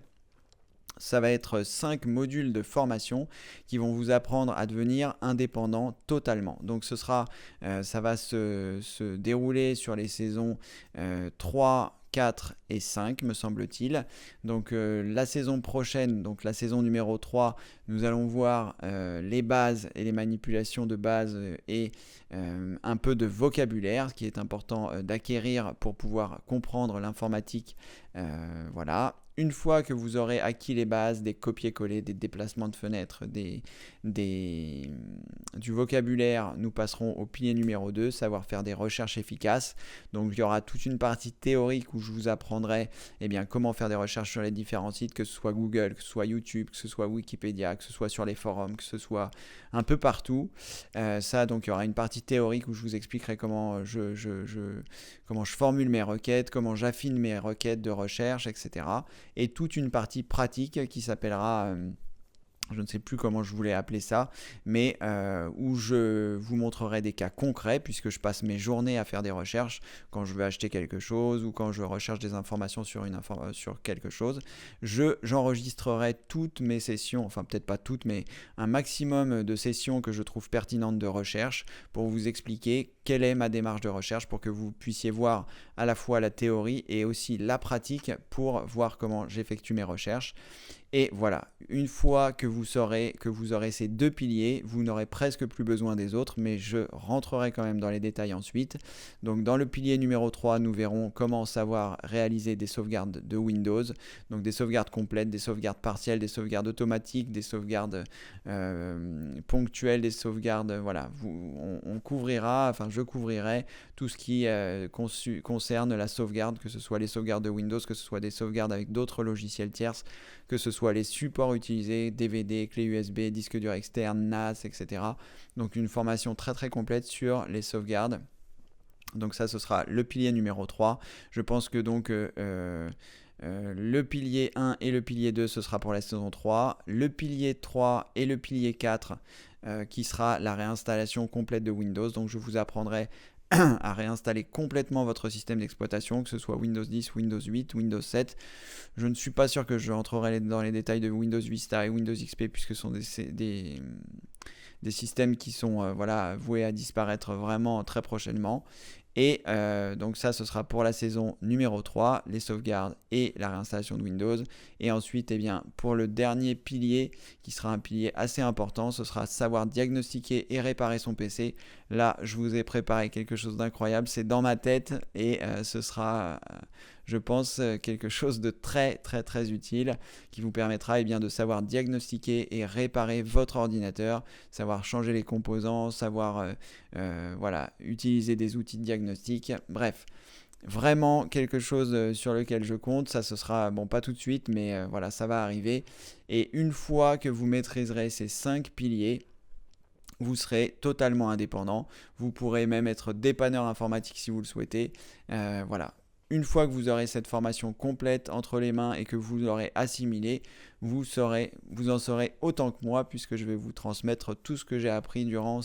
[SPEAKER 1] Ça va être 5 modules de formation qui vont vous apprendre à devenir indépendant totalement. Donc ça va se dérouler sur les saisons 3, 4 et 5 me semble-t-il. Donc la saison prochaine, donc la saison numéro 3, nous allons voir les bases et les manipulations de base et un peu de vocabulaire, ce qui est important d'acquérir pour pouvoir comprendre l'informatique. Voilà. Une fois que vous aurez acquis les bases, des copier-coller, des déplacements de fenêtres, du vocabulaire, nous passerons au pilier numéro 2, savoir faire des recherches efficaces. Donc il y aura toute une partie théorique où je vous apprendrai comment faire des recherches sur les différents sites, que ce soit Google, que ce soit YouTube, que ce soit Wikipédia, que ce soit sur les forums, que ce soit un peu partout. Donc il y aura une partie théorique où je vous expliquerai comment comment je formule mes requêtes, comment j'affine mes requêtes de recherche, etc. Et toute une partie pratique qui s'appellera, je ne sais plus comment je voulais appeler ça, mais où je vous montrerai des cas concrets, puisque je passe mes journées à faire des recherches quand je veux acheter quelque chose ou quand je recherche des informations sur quelque chose. J'enregistrerai toutes mes sessions, enfin peut-être pas toutes, mais un maximum de sessions que je trouve pertinentes de recherche pour vous expliquer quelle est ma démarche de recherche, pour que vous puissiez voir à la fois la théorie et aussi la pratique pour voir comment j'effectue mes recherches. Et voilà, une fois que vous aurez ces 2 piliers, vous n'aurez presque plus besoin des autres, mais je rentrerai quand même dans les détails ensuite. Donc dans le pilier numéro 3, nous verrons comment savoir réaliser des sauvegardes de Windows, donc des sauvegardes complètes, des sauvegardes partielles, des sauvegardes automatiques, des sauvegardes ponctuelles, des sauvegardes, voilà, je couvrirai tout ce qui concerne la sauvegarde, que ce soit les sauvegardes de Windows, que ce soit des sauvegardes avec d'autres logiciels tierces, que ce soit les supports utilisés, DVD, clé USB, disque dur externe, NAS, etc. Donc une formation très très complète sur les sauvegardes. Donc ça, ce sera le pilier numéro 3. Je pense que donc le pilier 1 et le pilier 2, ce sera pour la saison 3. Le pilier 3 et le pilier 4, qui sera la réinstallation complète de Windows. Donc je vous apprendrai à réinstaller complètement votre système d'exploitation, que ce soit Windows 10, Windows 8, Windows 7. Je ne suis pas sûr que je rentrerai dans les détails de Windows Vista et Windows XP, puisque ce sont des systèmes qui sont voués à disparaître vraiment très prochainement. Et donc ça, ce sera pour la saison numéro 3, les sauvegardes et la réinstallation de Windows. Et ensuite, pour le dernier pilier, qui sera un pilier assez important, ce sera savoir diagnostiquer et réparer son PC. Là, je vous ai préparé quelque chose d'incroyable, c'est dans ma tête et ce sera, je pense, quelque chose de très très très utile qui vous permettra de savoir diagnostiquer et réparer votre ordinateur, savoir changer les composants, savoir utiliser des outils de diagnostic, bref. Vraiment quelque chose sur lequel je compte. Ça, ce sera, pas tout de suite, mais ça va arriver. Et une fois que vous maîtriserez ces 5 piliers, vous serez totalement indépendant. Vous pourrez même être dépanneur informatique si vous le souhaitez. Une fois que vous aurez cette formation complète entre les mains et que vous l'aurez assimilée, vous en saurez autant que moi, puisque je vais vous transmettre tout ce que j'ai appris durant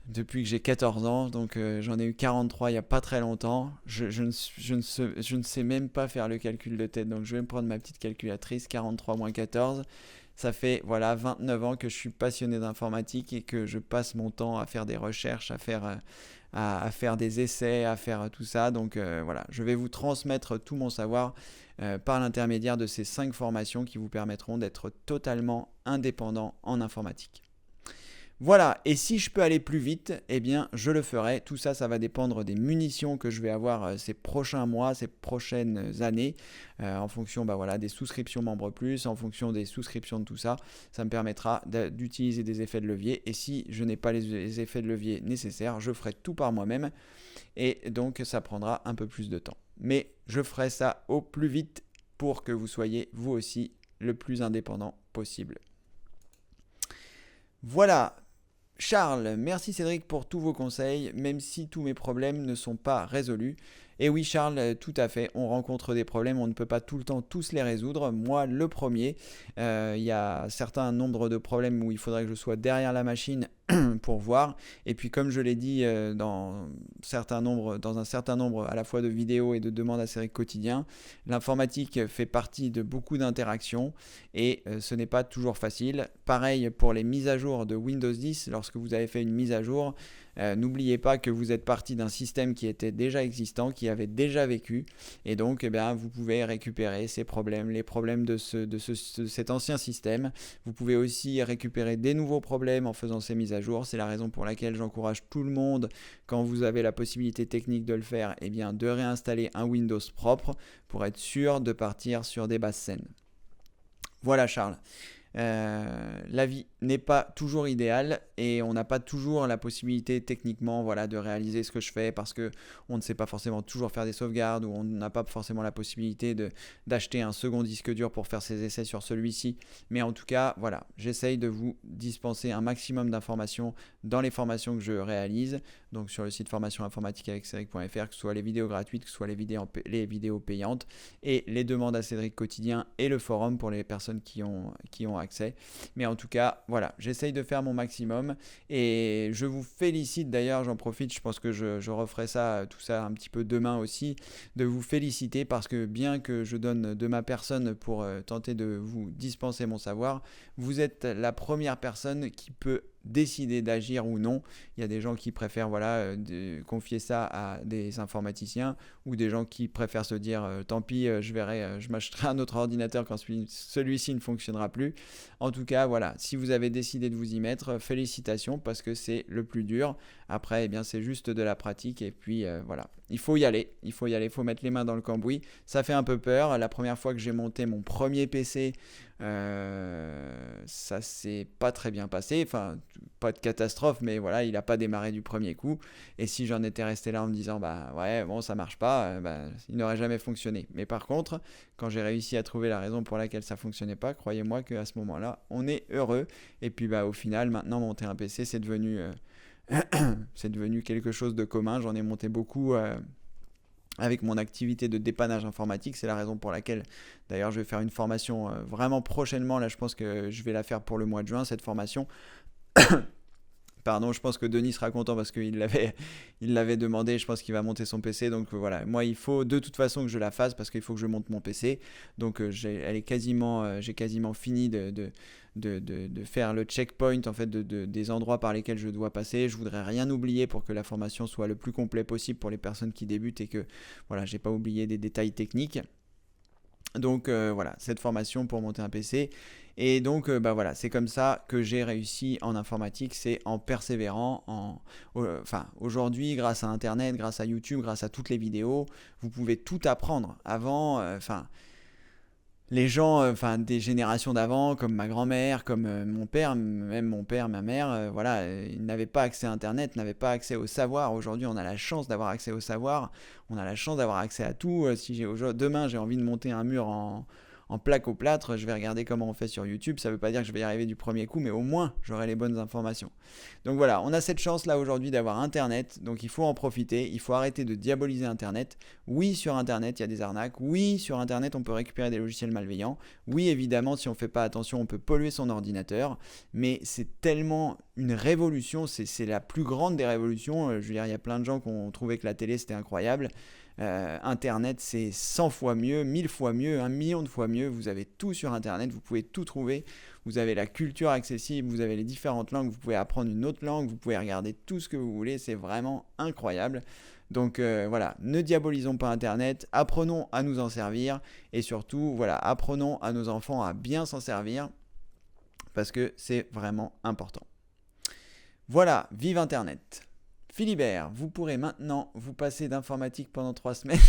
[SPEAKER 1] depuis que j'ai 14 ans, donc j'en ai eu 43 il n'y a pas très longtemps. Je ne sais même pas faire le calcul de tête, donc je vais me prendre ma petite calculatrice, 43 moins 14. Ça fait voilà 29 ans que je suis passionné d'informatique et que je passe mon temps à faire des recherches, à faire des essais, à faire tout ça. Donc voilà, je vais vous transmettre tout mon savoir par l'intermédiaire de ces 5 formations qui vous permettront d'être totalement indépendant en informatique. Voilà, et si je peux aller plus vite, eh bien je le ferai. Tout ça, ça va dépendre des munitions que je vais avoir ces prochains mois, ces prochaines années, en fonction voilà, des souscriptions membres plus, en fonction des souscriptions de tout ça. Ça me permettra d'utiliser des effets de levier. Et si je n'ai pas les effets de levier nécessaires, je ferai tout par moi-même. Et donc ça prendra un peu plus de temps. Mais je ferai ça au plus vite pour que vous soyez vous aussi le plus indépendant possible. Voilà. Charles, merci Cédric pour tous vos conseils, même si tous mes problèmes ne sont pas résolus. Et oui Charles, tout à fait, on rencontre des problèmes, on ne peut pas tout le temps tous les résoudre. Moi le premier, il y a un certain nombre de problèmes où il faudrait que je sois derrière la machine pour voir. Et puis comme je l'ai dit dans un certain nombre à la fois de vidéos et de demandes à Cédric quotidien, l'informatique fait partie de beaucoup d'interactions et ce n'est pas toujours facile. Pareil pour les mises à jour de Windows 10, lorsque vous avez fait une mise à jour, n'oubliez pas que vous êtes parti d'un système qui était déjà existant, qui avait déjà vécu, et donc vous pouvez récupérer ces problèmes, les problèmes de cet ancien système. Vous pouvez aussi récupérer des nouveaux problèmes en faisant ces mises à jour. C'est la raison pour laquelle j'encourage tout le monde, quand vous avez la possibilité technique de le faire, de réinstaller un Windows propre pour être sûr de partir sur des bases saines. Voilà Charles. La vie n'est pas toujours idéale et on n'a pas toujours la possibilité techniquement de réaliser ce que je fais parce que on ne sait pas forcément toujours faire des sauvegardes ou on n'a pas forcément la possibilité d'acheter un second disque dur pour faire ses essais sur celui-ci. Mais en tout cas, voilà, j'essaye de vous dispenser un maximum d'informations dans les formations que je réalise. Donc sur le site formation informatique avec Cédric.fr, que ce soit les vidéos gratuites, que ce soit les vidéos payantes et les demandes à Cédric quotidien et le forum pour les personnes qui ont accès. Mais en tout cas, voilà, j'essaye de faire mon maximum et je vous félicite d'ailleurs, j'en profite, je pense que je referai tout ça un petit peu demain aussi, de vous féliciter parce que bien que je donne de ma personne pour tenter de vous dispenser mon savoir, vous êtes la première personne qui peut décider d'agir ou non. Il y a des gens qui préfèrent confier ça à des informaticiens ou des gens qui préfèrent se dire tant pis, je m'achèterai un autre ordinateur quand celui-ci ne fonctionnera plus. En tout cas, voilà, si vous avez décidé de vous y mettre, félicitations parce que c'est le plus dur. Après, c'est juste de la pratique et puis voilà, il faut y aller, il faut mettre les mains dans le cambouis. Ça fait un peu peur. La première fois que j'ai monté mon premier PC, ça s'est pas très bien passé, enfin pas de catastrophe, mais voilà, il a pas démarré du premier coup et si j'en étais resté là en me disant ça marche pas, il n'aurait jamais fonctionné. Mais par contre, quand j'ai réussi à trouver la raison pour laquelle ça fonctionnait pas, croyez-moi qu'à ce moment-là on est heureux et puis au final maintenant monter un PC c'est devenu quelque chose de commun. J'en ai monté beaucoup avec mon activité de dépannage informatique. C'est la raison pour laquelle, d'ailleurs, je vais faire une formation vraiment prochainement. Là, je pense que je vais la faire pour le mois de juin, cette formation. Pardon, je pense que Denis sera content parce qu'il l'avait demandé. Je pense qu'il va monter son PC. Donc voilà, moi, il faut de toute façon que je la fasse parce qu'il faut que je monte mon PC. Donc j'ai quasiment fini de faire le checkpoint en fait des endroits par lesquels je dois passer. Je voudrais rien oublier pour que la formation soit le plus complet possible pour les personnes qui débutent et que voilà, j'ai pas oublié des détails techniques. Donc voilà, cette formation pour monter un PC. Et donc voilà, c'est comme ça que j'ai réussi en informatique, c'est en persévérant. Aujourd'hui, grâce à Internet, grâce à YouTube, grâce à toutes les vidéos, vous pouvez tout apprendre. Avant, les gens, des générations d'avant, comme ma grand-mère, comme mon père, même mon père, ma mère, ils n'avaient pas accès à Internet, n'avaient pas accès au savoir. Aujourd'hui, on a la chance d'avoir accès au savoir, on a la chance d'avoir accès à tout. Si demain j'ai envie de monter un mur en en plaque au plâtre, je vais regarder comment on fait sur YouTube. Ça ne veut pas dire que je vais y arriver du premier coup, mais au moins j'aurai les bonnes informations. Donc voilà, on a cette chance là aujourd'hui d'avoir Internet, donc il faut en profiter, il faut arrêter de diaboliser Internet. Oui, sur Internet il y a des arnaques, oui, sur Internet on peut récupérer des logiciels malveillants, oui, évidemment, si on ne fait pas attention, on peut polluer son ordinateur, mais c'est tellement une révolution, c'est la plus grande des révolutions. Je veux dire, il y a plein de gens qui ont trouvé que la télé c'était incroyable. Internet, c'est 100 fois mieux, 1000 fois mieux, 1 million de fois mieux. Vous avez tout sur Internet, vous pouvez tout trouver. Vous avez la culture accessible, vous avez les différentes langues, vous pouvez apprendre une autre langue, vous pouvez regarder tout ce que vous voulez. C'est vraiment incroyable. Donc voilà, ne diabolisons pas Internet, apprenons à nous en servir et surtout, voilà, apprenons à nos enfants à bien s'en servir parce que c'est vraiment important. Voilà, vive Internet. Philibert, vous pourrez maintenant vous passer d'informatique pendant 3 semaines.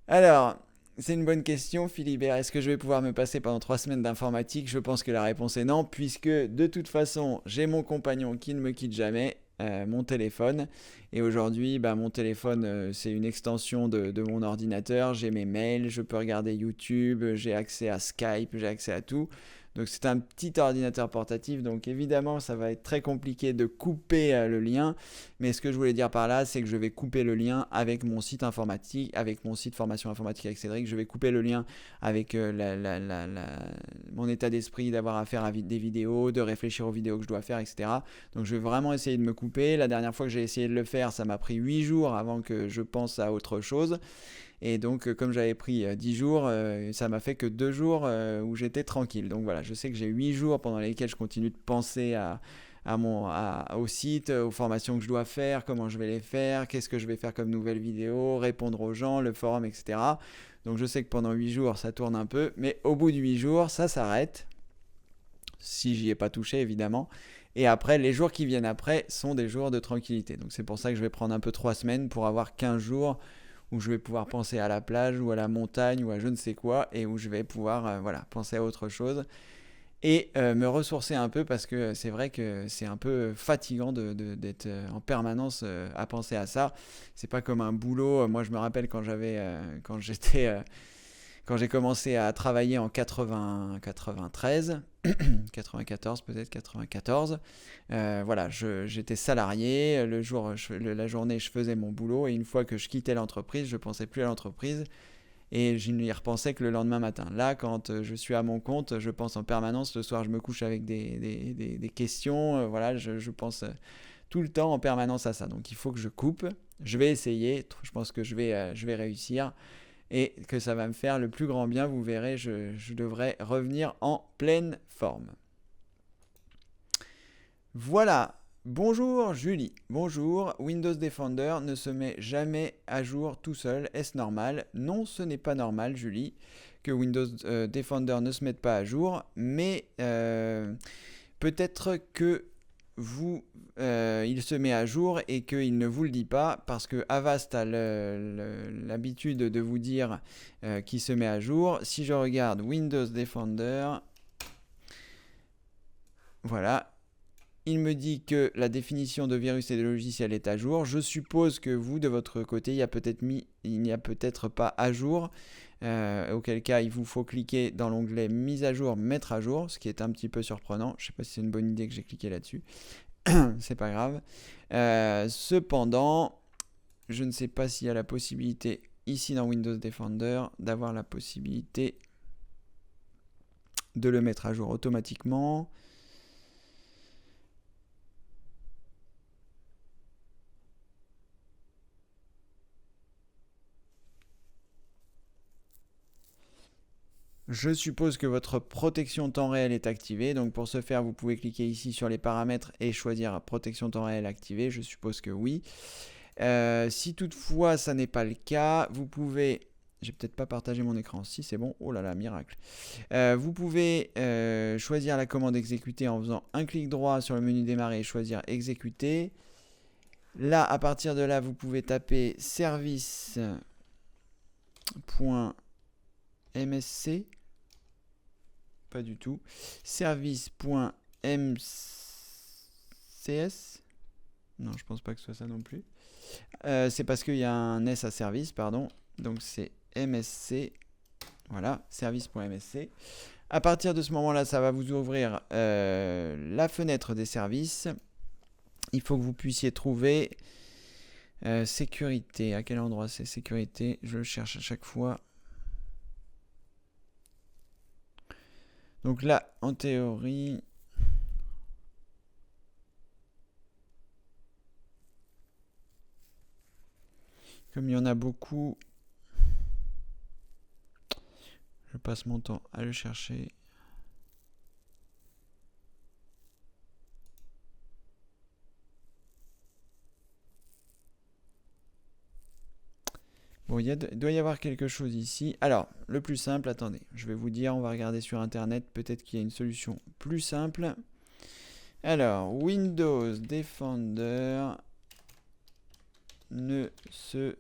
[SPEAKER 1] Alors, c'est une bonne question, Philibert. Est-ce que je vais pouvoir me passer pendant 3 semaines d'informatique? Je pense que la réponse est non, puisque de toute façon, j'ai mon compagnon qui ne me quitte jamais, mon téléphone. Et aujourd'hui, mon téléphone, c'est une extension de mon ordinateur. J'ai mes mails, je peux regarder YouTube, j'ai accès à Skype, j'ai accès à tout. Donc c'est un petit ordinateur portatif, donc évidemment ça va être très compliqué de couper le lien, mais ce que je voulais dire par là, c'est que je vais couper le lien avec mon site informatique, avec mon site formation informatique avec Cédric, je vais couper le lien avec mon état d'esprit d'avoir à faire des vidéos, de réfléchir aux vidéos que je dois faire, etc. Donc je vais vraiment essayer de me couper. La dernière fois que j'ai essayé de le faire, ça m'a pris 8 jours avant que je pense à autre chose. Et donc, comme j'avais pris 10 jours, ça m'a fait que 2 jours où j'étais tranquille. Donc voilà, je sais que j'ai 8 jours pendant lesquels je continue de penser au site, aux formations que je dois faire, comment je vais les faire, qu'est-ce que je vais faire comme nouvelles vidéos, répondre aux gens, le forum, etc. Donc je sais que pendant 8 jours, ça tourne un peu. Mais au bout de 8 jours, ça s'arrête. Si j'y ai pas touché, évidemment. Et après, les jours qui viennent après sont des jours de tranquillité. Donc c'est pour ça que je vais prendre un peu 3 semaines pour avoir 15 jours où je vais pouvoir penser à la plage ou à la montagne ou à je ne sais quoi et où je vais pouvoir penser à autre chose et me ressourcer un peu parce que c'est vrai que c'est un peu fatigant d'être en permanence à penser à ça. C'est pas comme un boulot. Moi, je me rappelle quand j'ai commencé à travailler en 93, 94 peut-être, 94, voilà, j'étais salarié, la journée je faisais mon boulot et une fois que je quittais l'entreprise, je ne pensais plus à l'entreprise et je n'y repensais que le lendemain matin. Là, quand je suis à mon compte, je pense en permanence, le soir je me couche avec des questions, voilà, je pense tout le temps en permanence à ça. Donc il faut que je coupe, je vais essayer, je pense que je vais réussir et que ça va me faire le plus grand bien. Vous verrez, je devrais revenir en pleine forme. Voilà. Bonjour Julie. Bonjour. Windows Defender ne se met jamais à jour tout seul. Est-ce normal? Non, ce n'est pas normal, Julie, que Windows Defender ne se mette pas à jour, mais peut-être que il se met à jour et qu'il ne vous le dit pas parce que Avast a l'habitude de vous dire qu'il se met à jour. Si je regarde Windows Defender, voilà, il me dit que la définition de virus et de logiciel est à jour. Je suppose que vous, de votre côté, il n'y a peut-être pas à jour. Auquel cas il vous faut cliquer dans l'onglet mise à jour, mettre à jour, ce qui est un petit peu surprenant. Je ne sais pas si c'est une bonne idée que j'ai cliqué là-dessus. C'est pas grave. Cependant, je ne sais pas s'il y a la possibilité ici dans Windows Defender d'avoir la possibilité de le mettre à jour automatiquement. Je suppose que votre protection temps réel est activée. Donc pour ce faire, vous pouvez cliquer ici sur les paramètres et choisir protection temps réel activée. Je suppose que oui. Si toutefois ça n'est pas le cas, vous pouvez... J'ai peut-être pas partagé mon écran. Si c'est bon, oh là là, miracle. Vous pouvez choisir la commande exécuter en faisant un clic droit sur le menu démarrer et choisir exécuter. Là, à partir de là, vous pouvez taper service.msc. Pas du tout. Service.mcs. Non, je pense pas que ce soit ça non plus. C'est parce qu'il y a un S à service, pardon. Donc c'est MSC. Voilà, service.msc. À partir de ce moment-là, ça va vous ouvrir la fenêtre des services. Il faut que vous puissiez trouver sécurité. À quel endroit c'est sécurité? Je le cherche à chaque fois. Donc là, en théorie... Comme il y en a beaucoup, je passe mon temps à le chercher. Bon, il doit y avoir quelque chose ici. Alors, le plus simple, attendez, je vais vous dire, on va regarder sur Internet, peut-être qu'il y a une solution plus simple. Alors, Windows Defender ne se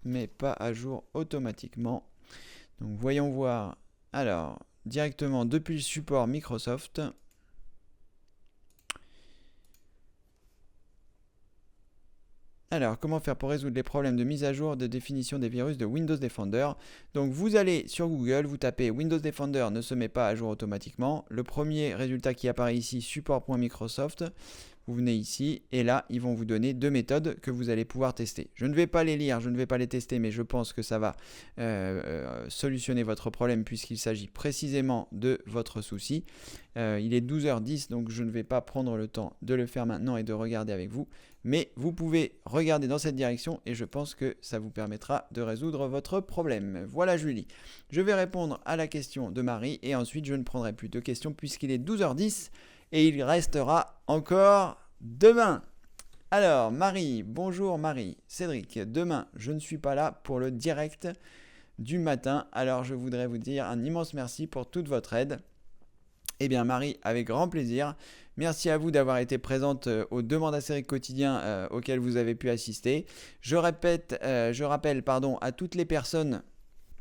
[SPEAKER 1] met pas à jour automatiquement. Donc, voyons voir. Alors, directement depuis le support Microsoft. Alors, comment faire pour résoudre les problèmes de mise à jour de définition des virus de Windows Defender? Donc, vous allez sur Google, vous tapez Windows Defender ne se met pas à jour automatiquement. Le premier résultat qui apparaît ici, support.microsoft. Vous venez ici et là, ils vont vous donner 2 méthodes que vous allez pouvoir tester. Je ne vais pas les lire, je ne vais pas les tester, mais je pense que ça va solutionner votre problème puisqu'il s'agit précisément de votre souci. Il est 12h10, donc je ne vais pas prendre le temps de le faire maintenant et de regarder avec vous. Mais vous pouvez regarder dans cette direction et je pense que ça vous permettra de résoudre votre problème. Voilà Julie. Je vais répondre à la question de Marie et ensuite je ne prendrai plus de questions puisqu'il est 12h10. Et il restera encore demain. Alors, Marie, bonjour Marie. Cédric, demain, je ne suis pas là pour le direct du matin. Alors, je voudrais vous dire un immense merci pour toute votre aide. Eh bien, Marie, avec grand plaisir. Merci à vous d'avoir été présente aux demandes à Cédric quotidien auxquelles vous avez pu assister. Je rappelle à toutes les personnes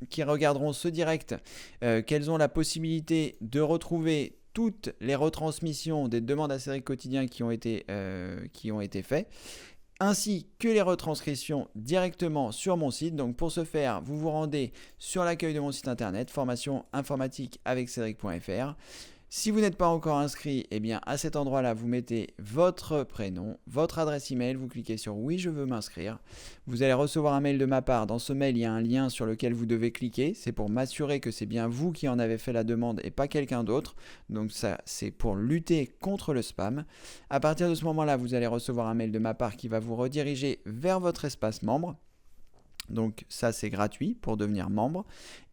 [SPEAKER 1] qui regarderont ce direct qu'elles ont la possibilité de retrouver toutes les retransmissions des demandes à Cédric quotidien qui ont été faites, ainsi que les retranscriptions directement sur mon site. Donc pour ce faire, vous vous rendez sur l'accueil de mon site internet, formation informatique avec Cédric.fr. Si vous n'êtes pas encore inscrit, eh bien à cet endroit-là, vous mettez votre prénom, votre adresse email, vous cliquez sur oui, je veux m'inscrire. Vous allez recevoir un mail de ma part. Dans ce mail, il y a un lien sur lequel vous devez cliquer. C'est pour m'assurer que c'est bien vous qui en avez fait la demande et pas quelqu'un d'autre. Donc ça, c'est pour lutter contre le spam. À partir de ce moment-là, vous allez recevoir un mail de ma part qui va vous rediriger vers votre espace membre. Donc ça, c'est gratuit pour devenir membre.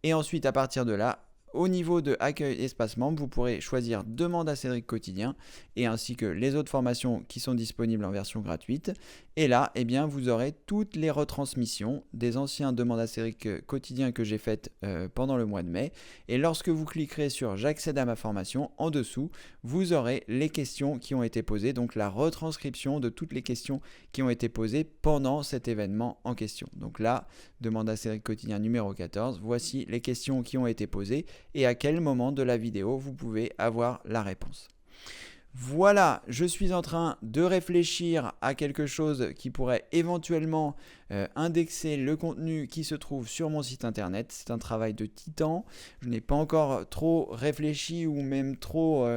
[SPEAKER 1] Et ensuite, à partir de là, au niveau de accueil espace membre, vous pourrez choisir demande à Cédric quotidien et ainsi que les autres formations qui sont disponibles en version gratuite. Et là, eh bien, vous aurez toutes les retransmissions des anciens demandes à Cédric quotidien que j'ai faites pendant le mois de mai. Et lorsque vous cliquerez sur j'accède à ma formation, en dessous, vous aurez les questions qui ont été posées, donc la retranscription de toutes les questions qui ont été posées pendant cet événement en question. Donc là, demande à Cédric quotidien numéro 14, voici les questions qui ont été posées et à quel moment de la vidéo vous pouvez avoir la réponse. Voilà, je suis en train de réfléchir à quelque chose qui pourrait éventuellement indexer le contenu qui se trouve sur mon site internet. C'est un travail de titan. Je n'ai pas encore trop réfléchi ou même trop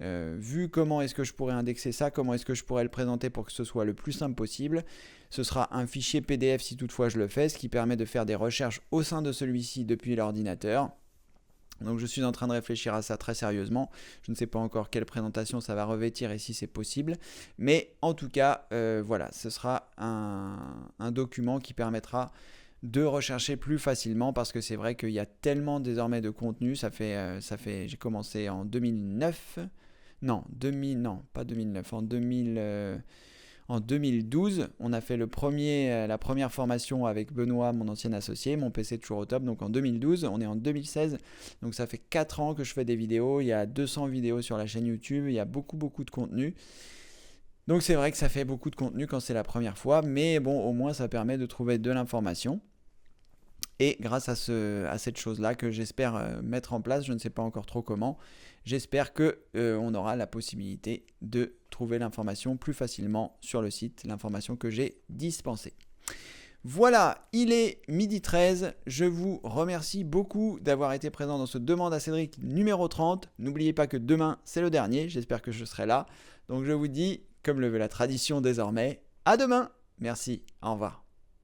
[SPEAKER 1] vu comment est-ce que je pourrais indexer ça, comment est-ce que je pourrais le présenter pour que ce soit le plus simple possible. Ce sera un fichier PDF si toutefois je le fais, ce qui permet de faire des recherches au sein de celui-ci depuis l'ordinateur. Donc je suis en train de réfléchir à ça très sérieusement. Je ne sais pas encore quelle présentation ça va revêtir et si c'est possible. Mais en tout cas, voilà, ce sera un document qui permettra de rechercher plus facilement parce que c'est vrai qu'il y a tellement désormais de contenu. J'ai commencé en 2009. Non, pas 2009, en 2012, on a fait la première formation avec Benoît, mon ancien associé, mon PC toujours au top, donc en 2012, on est en 2016, donc ça fait 4 ans que je fais des vidéos, il y a 200 vidéos sur la chaîne YouTube, il y a beaucoup de contenu. Donc c'est vrai que ça fait beaucoup de contenu quand c'est la première fois, mais bon, au moins ça permet de trouver de l'information. Et grâce à cette chose-là que j'espère mettre en place, je ne sais pas encore trop comment, j'espère qu'on aura la possibilité de trouver l'information plus facilement sur le site, l'information que j'ai dispensée. Voilà, il est 12h13. Je vous remercie beaucoup d'avoir été présent dans ce Demande à Cédric numéro 30. N'oubliez pas que demain, c'est le dernier. J'espère que je serai là. Donc je vous dis, comme le veut la tradition désormais, à demain. Merci, au revoir.